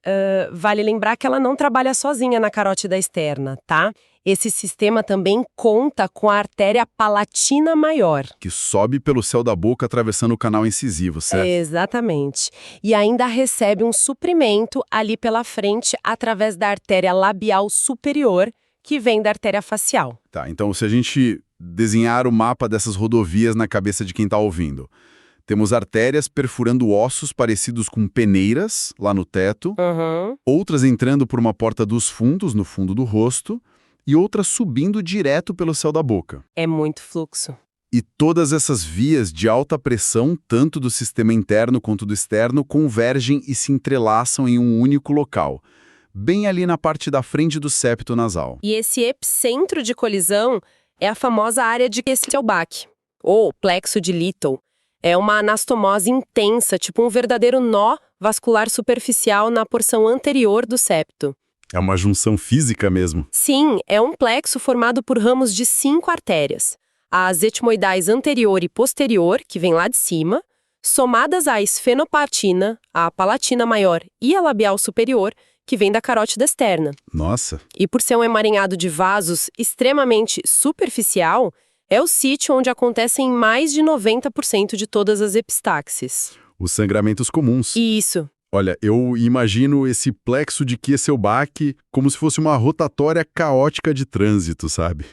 Speaker 2: vale lembrar que ela não trabalha sozinha na carótida externa, tá? Esse sistema também conta com a artéria palatina maior.
Speaker 1: Que sobe pelo céu da boca atravessando o canal incisivo, certo?
Speaker 2: Exatamente. E ainda recebe um suprimento ali pela frente através da artéria labial superior, que vem da artéria facial.
Speaker 1: Tá, então se a gente desenhar o mapa dessas rodovias na cabeça de quem está ouvindo, temos artérias perfurando ossos parecidos com peneiras lá no teto, outras entrando por uma porta dos fundos, no fundo do rosto, e outras subindo direto pelo céu da boca.
Speaker 2: É muito fluxo.
Speaker 1: E todas essas vias de alta pressão, tanto do sistema interno quanto do externo, convergem e se entrelaçam em um único local, bem ali na parte da frente do septo nasal.
Speaker 2: E esse epicentro de colisão é a famosa área de Kesselbach, ou plexo de Little. É uma anastomose intensa, tipo um verdadeiro nó vascular superficial na porção anterior do septo.
Speaker 1: É uma junção física mesmo.
Speaker 2: Sim, é um plexo formado por ramos de 5 artérias. As etimoidais anterior e posterior, que vem lá de cima, somadas à esfenopatina, a palatina maior e a labial superior, que vem da carótida externa.
Speaker 1: Nossa!
Speaker 2: E por ser um emaranhado de vasos extremamente superficial, é o sítio onde acontecem mais de 90% de todas as epistaxis.
Speaker 1: Os sangramentos comuns.
Speaker 2: Isso.
Speaker 1: Olha, eu imagino esse plexo de Kieselbach como se fosse uma rotatória caótica de trânsito, sabe?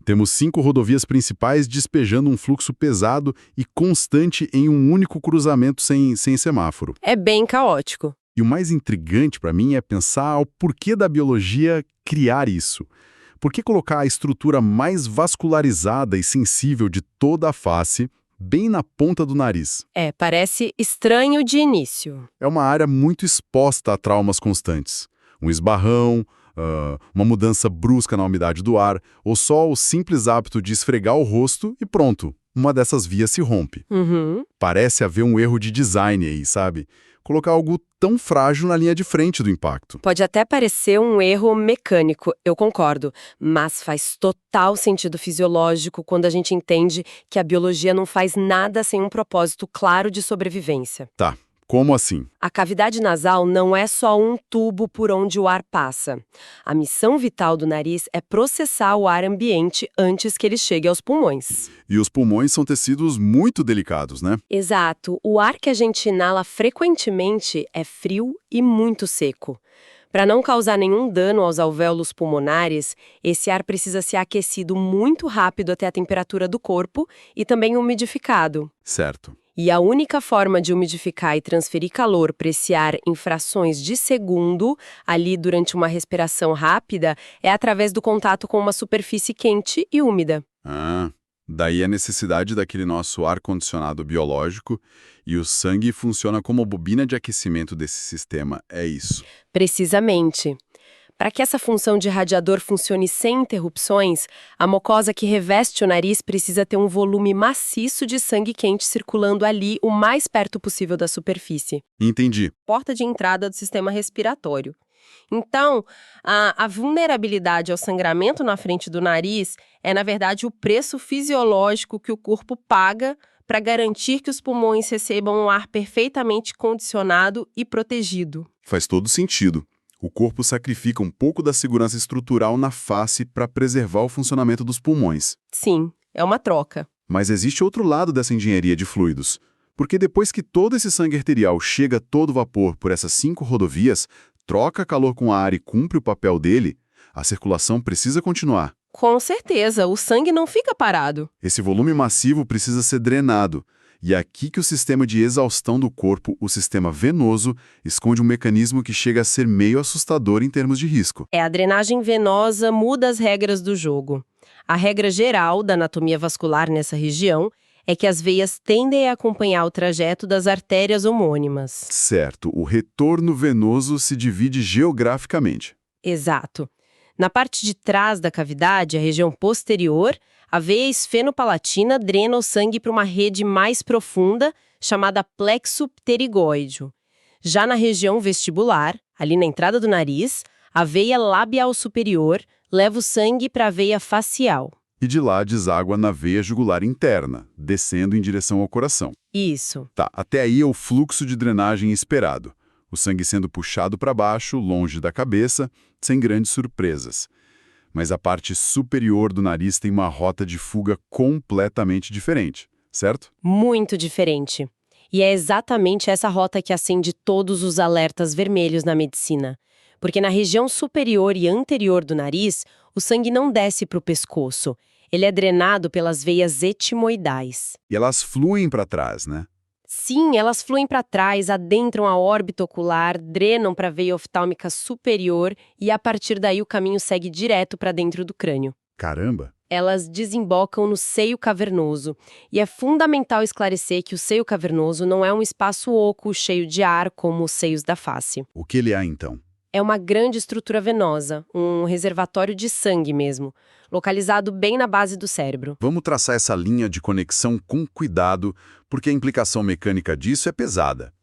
Speaker 1: Temos 5 rodovias principais despejando um fluxo pesado e constante em um único cruzamento sem semáforo.
Speaker 2: É bem caótico.
Speaker 1: E o mais intrigante para mim é pensar o porquê da biologia criar isso. Por que colocar a estrutura mais vascularizada e sensível de toda a face bem na ponta do nariz?
Speaker 2: Parece estranho de início.
Speaker 1: É uma área muito exposta a traumas constantes. Um esbarrão, uma mudança brusca na umidade do ar, ou só o simples hábito de esfregar o rosto e pronto, uma dessas vias se rompe.
Speaker 2: Uhum.
Speaker 1: Parece haver um erro de design aí, sabe? Colocar algo tão frágil na linha de frente do impacto.
Speaker 2: Pode até parecer um erro mecânico, eu concordo, mas faz total sentido fisiológico quando a gente entende que a biologia não faz nada sem um propósito claro de sobrevivência.
Speaker 1: Tá, como assim?
Speaker 2: A cavidade nasal não é só um tubo por onde o ar passa. A missão vital do nariz é processar o ar ambiente antes que ele chegue aos pulmões.
Speaker 1: E os pulmões são tecidos muito delicados, né?
Speaker 2: Exato. O ar que a gente inala frequentemente é frio e muito seco. Para não causar nenhum dano aos alvéolos pulmonares, esse ar precisa ser aquecido muito rápido até a temperatura do corpo e também umidificado.
Speaker 1: Certo.
Speaker 2: E a única forma de umidificar e transferir calor para esse ar em frações de segundo, ali durante uma respiração rápida, é através do contato com uma superfície quente e úmida.
Speaker 1: Daí a necessidade daquele nosso ar-condicionado biológico e o sangue funciona como bobina de aquecimento desse sistema, é isso.
Speaker 2: Precisamente. Para que essa função de radiador funcione sem interrupções, a mucosa que reveste o nariz precisa ter um volume maciço de sangue quente circulando ali o mais perto possível da superfície.
Speaker 1: Entendi.
Speaker 2: Porta de entrada do sistema respiratório. Então, a vulnerabilidade ao sangramento na frente do nariz é, na verdade, o preço fisiológico que o corpo paga para garantir que os pulmões recebam um ar perfeitamente condicionado e protegido.
Speaker 1: Faz todo sentido. O corpo sacrifica um pouco da segurança estrutural na face para preservar o funcionamento dos pulmões.
Speaker 2: Sim, é uma troca.
Speaker 1: Mas existe outro lado dessa engenharia de fluidos. Porque depois que todo esse sangue arterial chega a todo vapor por essas 5 rodovias, troca calor com ar e cumpre o papel dele, a circulação precisa continuar.
Speaker 2: Com certeza, o sangue não fica parado.
Speaker 1: Esse volume massivo precisa ser drenado. E é aqui que o sistema de exaustão do corpo, o sistema venoso, esconde um mecanismo que chega a ser meio assustador em termos de risco.
Speaker 2: A drenagem venosa muda as regras do jogo. A regra geral da anatomia vascular nessa região é que as veias tendem a acompanhar o trajeto das artérias homônimas.
Speaker 1: Certo, o retorno venoso se divide geograficamente.
Speaker 2: Exato. Na parte de trás da cavidade, a região posterior, a veia esfenopalatina drena o sangue para uma rede mais profunda, chamada plexo pterigóideo. Já na região vestibular, ali na entrada do nariz, a veia labial superior leva o sangue para a veia facial.
Speaker 1: E de lá deságua na veia jugular interna, descendo em direção ao coração.
Speaker 2: Isso.
Speaker 1: Tá, até aí é o fluxo de drenagem esperado. O sangue sendo puxado para baixo, longe da cabeça, sem grandes surpresas. Mas a parte superior do nariz tem uma rota de fuga completamente diferente, certo?
Speaker 2: Muito diferente. E é exatamente essa rota que acende todos os alertas vermelhos na medicina. Porque na região superior e anterior do nariz, o sangue não desce para o pescoço. Ele é drenado pelas veias etimoidais.
Speaker 1: E elas fluem para trás, né?
Speaker 2: Sim, elas fluem para trás, adentram a órbita ocular, drenam para a veia oftálmica superior e a partir daí o caminho segue direto para dentro do crânio.
Speaker 1: Caramba!
Speaker 2: Elas desembocam no seio cavernoso. E é fundamental esclarecer que o seio cavernoso não é um espaço oco cheio de ar como os seios da face.
Speaker 1: O que ele é, então?
Speaker 2: É uma grande estrutura venosa, um reservatório de sangue mesmo, localizado bem na base do cérebro.
Speaker 1: Vamos traçar essa linha de conexão com cuidado, porque a implicação mecânica disso é pesada.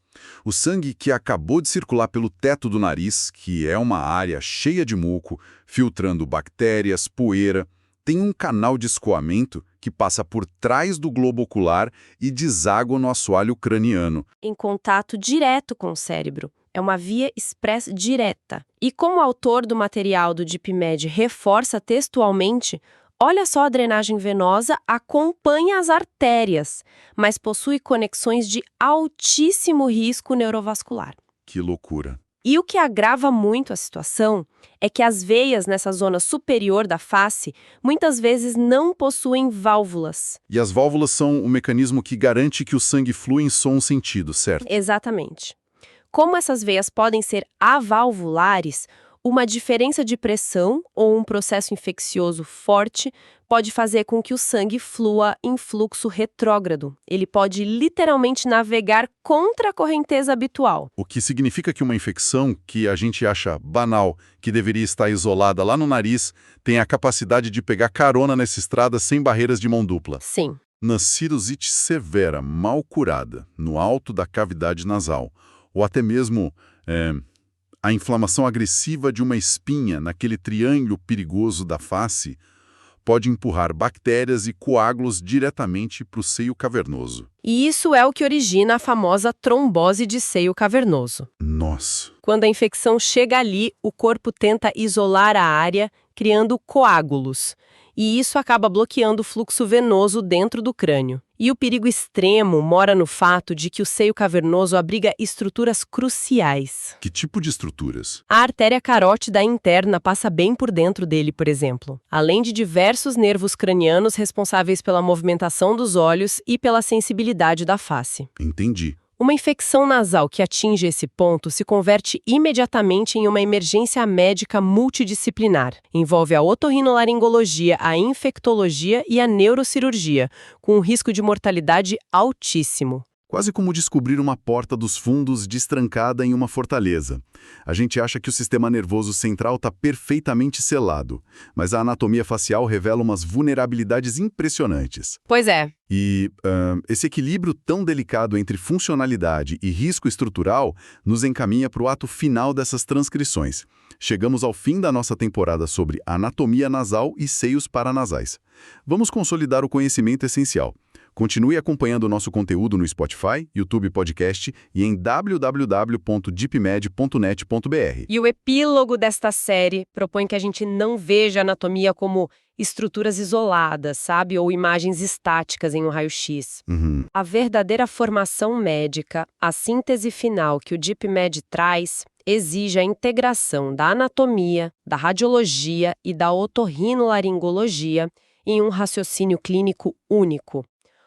Speaker 1: O sangue que acabou de circular pelo teto do nariz, que é uma área cheia de muco, filtrando bactérias, poeira, tem um canal de escoamento que passa por trás do globo ocular e deságua no assoalho craniano.
Speaker 2: Em contato direto com o cérebro. É uma via express direta. E como o autor do material do DeepMed reforça textualmente, olha só, a drenagem venosa acompanha as artérias, mas possui conexões de altíssimo risco neurovascular.
Speaker 1: Que loucura.
Speaker 2: E o que agrava muito a situação é que as veias nessa zona superior da face muitas vezes não possuem válvulas.
Speaker 1: E as válvulas são o mecanismo que garante que o sangue flui em só um sentido, certo?
Speaker 2: Exatamente. Como essas veias podem ser avalvulares, uma diferença de pressão ou um processo infeccioso forte pode fazer com que o sangue flua em fluxo retrógrado. Ele pode literalmente navegar contra a correnteza habitual.
Speaker 1: O que significa que uma infecção que a gente acha banal, que deveria estar isolada lá no nariz, tem a capacidade de pegar carona nessa estrada sem barreiras de mão dupla.
Speaker 2: Sim.
Speaker 1: Na cirrosite severa, mal curada, no alto da cavidade nasal, ou até mesmo a inflamação agressiva de uma espinha naquele triângulo perigoso da face, pode empurrar bactérias e coágulos diretamente para o seio cavernoso.
Speaker 2: E isso é o que origina a famosa trombose de seio cavernoso.
Speaker 1: Nossa!
Speaker 2: Quando a infecção chega ali, o corpo tenta isolar a área, criando coágulos. E isso acaba bloqueando o fluxo venoso dentro do crânio. E o perigo extremo mora no fato de que o seio cavernoso abriga estruturas cruciais.
Speaker 1: Que tipo de estruturas?
Speaker 2: A artéria carótida interna passa bem por dentro dele, por exemplo, além de diversos nervos cranianos responsáveis pela movimentação dos olhos e pela sensibilidade da face.
Speaker 1: Entendi.
Speaker 2: Uma infecção nasal que atinge esse ponto se converte imediatamente em uma emergência médica multidisciplinar. Envolve a otorrinolaringologia, a infectologia e a neurocirurgia, com um risco de mortalidade altíssimo.
Speaker 1: Quase como descobrir uma porta dos fundos destrancada em uma fortaleza. A gente acha que o sistema nervoso central está perfeitamente selado, mas a anatomia facial revela umas vulnerabilidades impressionantes.
Speaker 2: Pois é.
Speaker 1: E esse equilíbrio tão delicado entre funcionalidade e risco estrutural nos encaminha para o ato final dessas transcrições. Chegamos ao fim da nossa temporada sobre anatomia nasal e seios paranasais. Vamos consolidar o conhecimento essencial. Continue acompanhando o nosso conteúdo no Spotify, YouTube Podcast e em www.deepmed.net.br.
Speaker 2: E o epílogo desta série propõe que a gente não veja a anatomia como estruturas isoladas, sabe? Ou imagens estáticas em um raio-x. A verdadeira formação médica, a síntese final que o DeepMed traz, exige a integração da anatomia, da radiologia e da otorrinolaringologia em um raciocínio clínico único,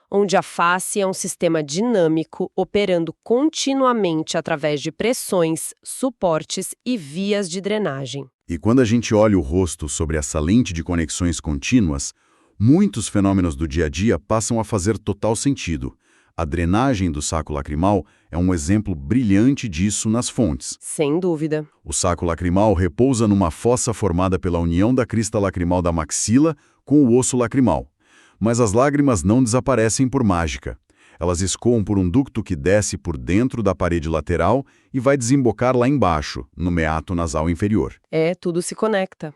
Speaker 2: onde a face é um sistema dinâmico operando continuamente através de pressões, suportes e vias de drenagem.
Speaker 1: E quando a gente olha o rosto sobre essa lente de conexões contínuas, muitos fenômenos do dia a dia passam a fazer total sentido. A drenagem do saco lacrimal é um exemplo brilhante disso nas fontes.
Speaker 2: Sem dúvida.
Speaker 1: O saco lacrimal repousa numa fossa formada pela união da crista lacrimal da maxila com o osso lacrimal. Mas as lágrimas não desaparecem por mágica. Elas escoam por um ducto que desce por dentro da parede lateral e vai desembocar lá embaixo, no meato nasal inferior.
Speaker 2: Tudo se conecta.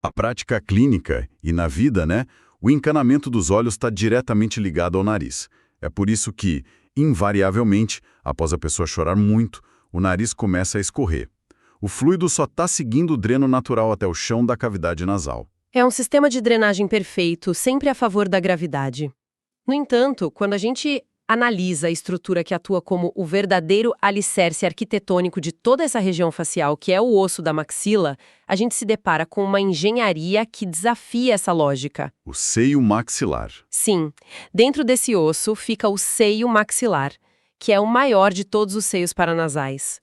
Speaker 1: A prática clínica e na vida, o encanamento dos olhos está diretamente ligado ao nariz. É por isso que, invariavelmente, após a pessoa chorar muito, o nariz começa a escorrer. O fluido só está seguindo o dreno natural até o chão da cavidade nasal.
Speaker 2: É um sistema de drenagem perfeito, sempre a favor da gravidade. No entanto, quando a gente analisa a estrutura que atua como o verdadeiro alicerce arquitetônico de toda essa região facial, que é o osso da maxila, a gente se depara com uma engenharia que desafia essa lógica.
Speaker 1: O seio maxilar.
Speaker 2: Sim, dentro desse osso fica o seio maxilar, que é o maior de todos os seios paranasais.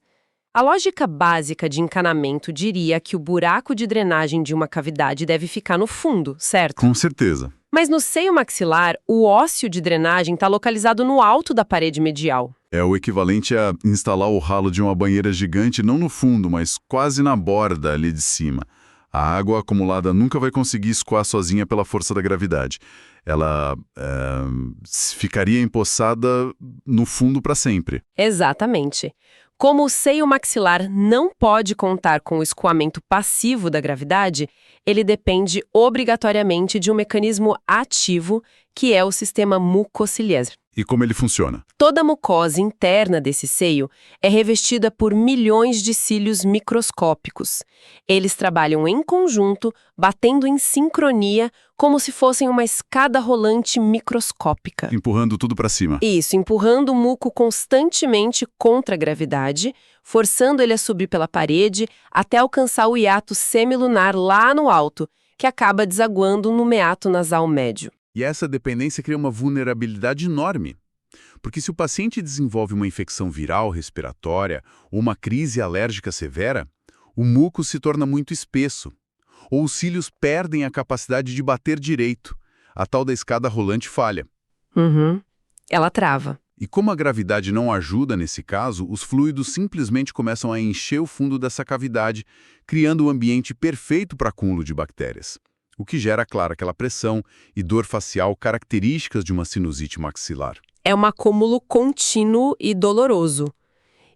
Speaker 2: A lógica básica de encanamento diria que o buraco de drenagem de uma cavidade deve ficar no fundo, certo?
Speaker 1: Com certeza.
Speaker 2: Mas no seio maxilar, o ósseo de drenagem está localizado no alto da parede medial.
Speaker 1: É o equivalente a instalar o ralo de uma banheira gigante não no fundo, mas quase na borda ali de cima. A água acumulada nunca vai conseguir escoar sozinha pela força da gravidade. Ela ficaria empoçada no fundo para sempre.
Speaker 2: Exatamente. Como o seio maxilar não pode contar com o escoamento passivo da gravidade, ele depende obrigatoriamente de um mecanismo ativo, que é o sistema mucociliar.
Speaker 1: E como ele funciona?
Speaker 2: Toda a mucosa interna desse seio é revestida por milhões de cílios microscópicos. Eles trabalham em conjunto, batendo em sincronia, como se fossem uma escada rolante microscópica.
Speaker 1: Empurrando tudo para cima.
Speaker 2: Isso, empurrando o muco constantemente contra a gravidade, forçando ele a subir pela parede até alcançar o hiato semilunar lá no alto, que acaba desaguando no meato nasal médio.
Speaker 1: E essa dependência cria uma vulnerabilidade enorme. Porque se o paciente desenvolve uma infecção viral respiratória ou uma crise alérgica severa, o muco se torna muito espesso, ou os cílios perdem a capacidade de bater direito. A tal da escada rolante falha.
Speaker 2: Ela trava.
Speaker 1: E como a gravidade não ajuda nesse caso, os fluidos simplesmente começam a encher o fundo dessa cavidade, criando um ambiente perfeito para acúmulo de bactérias. O que gera, claro, aquela pressão e dor facial características de uma sinusite maxilar.
Speaker 2: É um acúmulo contínuo e doloroso.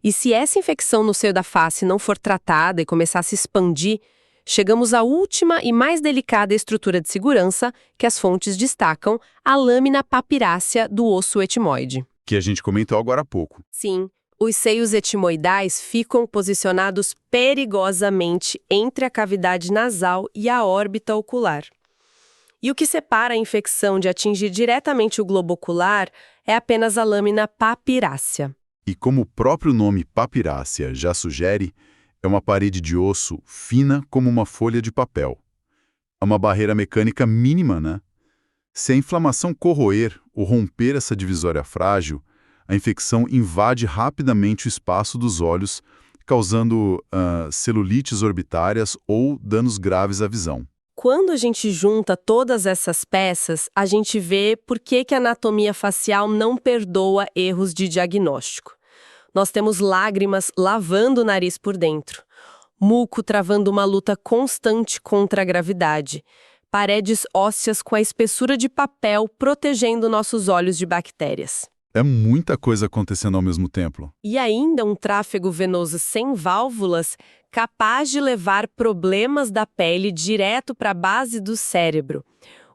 Speaker 2: E se essa infecção no seio da face não for tratada e começar a se expandir, chegamos à última e mais delicada estrutura de segurança que as fontes destacam, a lâmina papirácea do osso etimoide.
Speaker 1: Que a gente comentou agora há pouco.
Speaker 2: Sim, os seios etimoidais ficam posicionados perigosamente entre a cavidade nasal e a órbita ocular. E o que separa a infecção de atingir diretamente o globo ocular é apenas a lâmina papirácea.
Speaker 1: E como o próprio nome papirácea já sugere, é uma parede de osso fina como uma folha de papel. É uma barreira mecânica mínima, né? Se a inflamação corroer ou romper essa divisória frágil, a infecção invade rapidamente o espaço dos olhos, causando celulites orbitárias ou danos graves à visão.
Speaker 2: Quando a gente junta todas essas peças, a gente vê por que a anatomia facial não perdoa erros de diagnóstico. Nós temos lágrimas lavando o nariz por dentro, muco travando uma luta constante contra a gravidade, paredes ósseas com a espessura de papel protegendo nossos olhos de bactérias.
Speaker 1: É muita coisa acontecendo ao mesmo tempo.
Speaker 2: E ainda um tráfego venoso sem válvulas capaz de levar problemas da pele direto para a base do cérebro.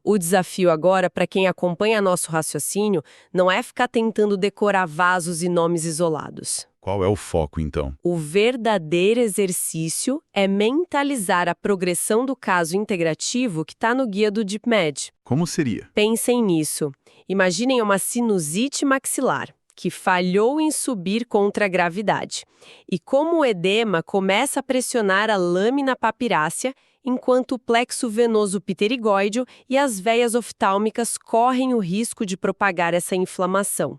Speaker 2: O desafio agora, para quem acompanha nosso raciocínio, não é ficar tentando decorar vasos e nomes isolados.
Speaker 1: Qual é o foco, então?
Speaker 2: O verdadeiro exercício é mentalizar a progressão do caso integrativo que está no guia do DeepMed.
Speaker 1: Como seria?
Speaker 2: Pensem nisso. Imaginem uma sinusite maxilar, que falhou em subir contra a gravidade. E como o edema começa a pressionar a lâmina papirácea, enquanto o plexo venoso pterigóideo e as veias oftálmicas correm o risco de propagar essa inflamação.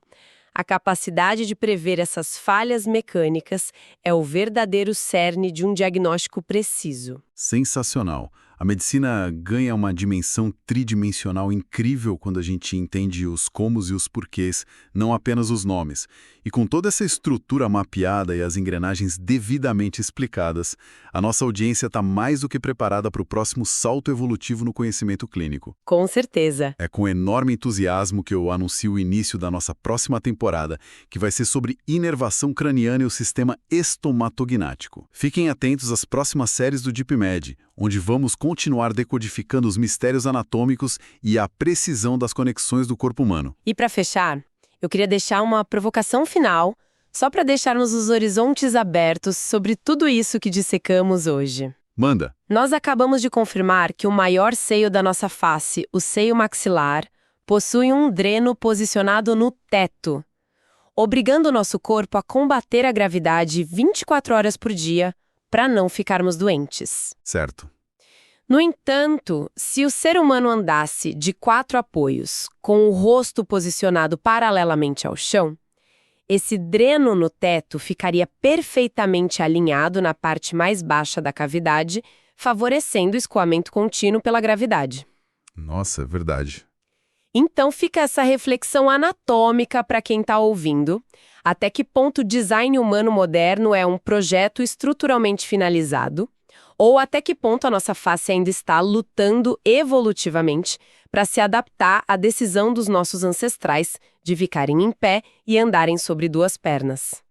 Speaker 2: A capacidade de prever essas falhas mecânicas é o verdadeiro cerne de um diagnóstico preciso.
Speaker 1: Sensacional. A medicina ganha uma dimensão tridimensional incrível quando a gente entende os comos e os porquês, não apenas os nomes. E com toda essa estrutura mapeada e as engrenagens devidamente explicadas, a nossa audiência está mais do que preparada para o próximo salto evolutivo no conhecimento clínico.
Speaker 2: Com certeza.
Speaker 1: É com enorme entusiasmo que eu anuncio o início da nossa próxima temporada, que vai ser sobre inervação craniana e o sistema estomatognático. Fiquem atentos às próximas séries do DeepMed, onde vamos continuar decodificando os mistérios anatômicos e a precisão das conexões do corpo humano.
Speaker 2: E para fechar, eu queria deixar uma provocação final, só para deixarmos os horizontes abertos sobre tudo isso que dissecamos hoje.
Speaker 1: Manda!
Speaker 2: Nós acabamos de confirmar que o maior seio da nossa face, o seio maxilar, possui um dreno posicionado no teto, obrigando o nosso corpo a combater a gravidade 24 horas por dia para não ficarmos doentes.
Speaker 1: Certo.
Speaker 2: No entanto, se o ser humano andasse de 4 apoios, com o rosto posicionado paralelamente ao chão, esse dreno no teto ficaria perfeitamente alinhado na parte mais baixa da cavidade, favorecendo o escoamento contínuo pela gravidade.
Speaker 1: Nossa, é verdade.
Speaker 2: Então fica essa reflexão anatômica para quem está ouvindo. Até que ponto o design humano moderno é um projeto estruturalmente finalizado? Ou até que ponto a nossa face ainda está lutando evolutivamente para se adaptar à decisão dos nossos ancestrais de ficarem em pé e andarem sobre 2 pernas?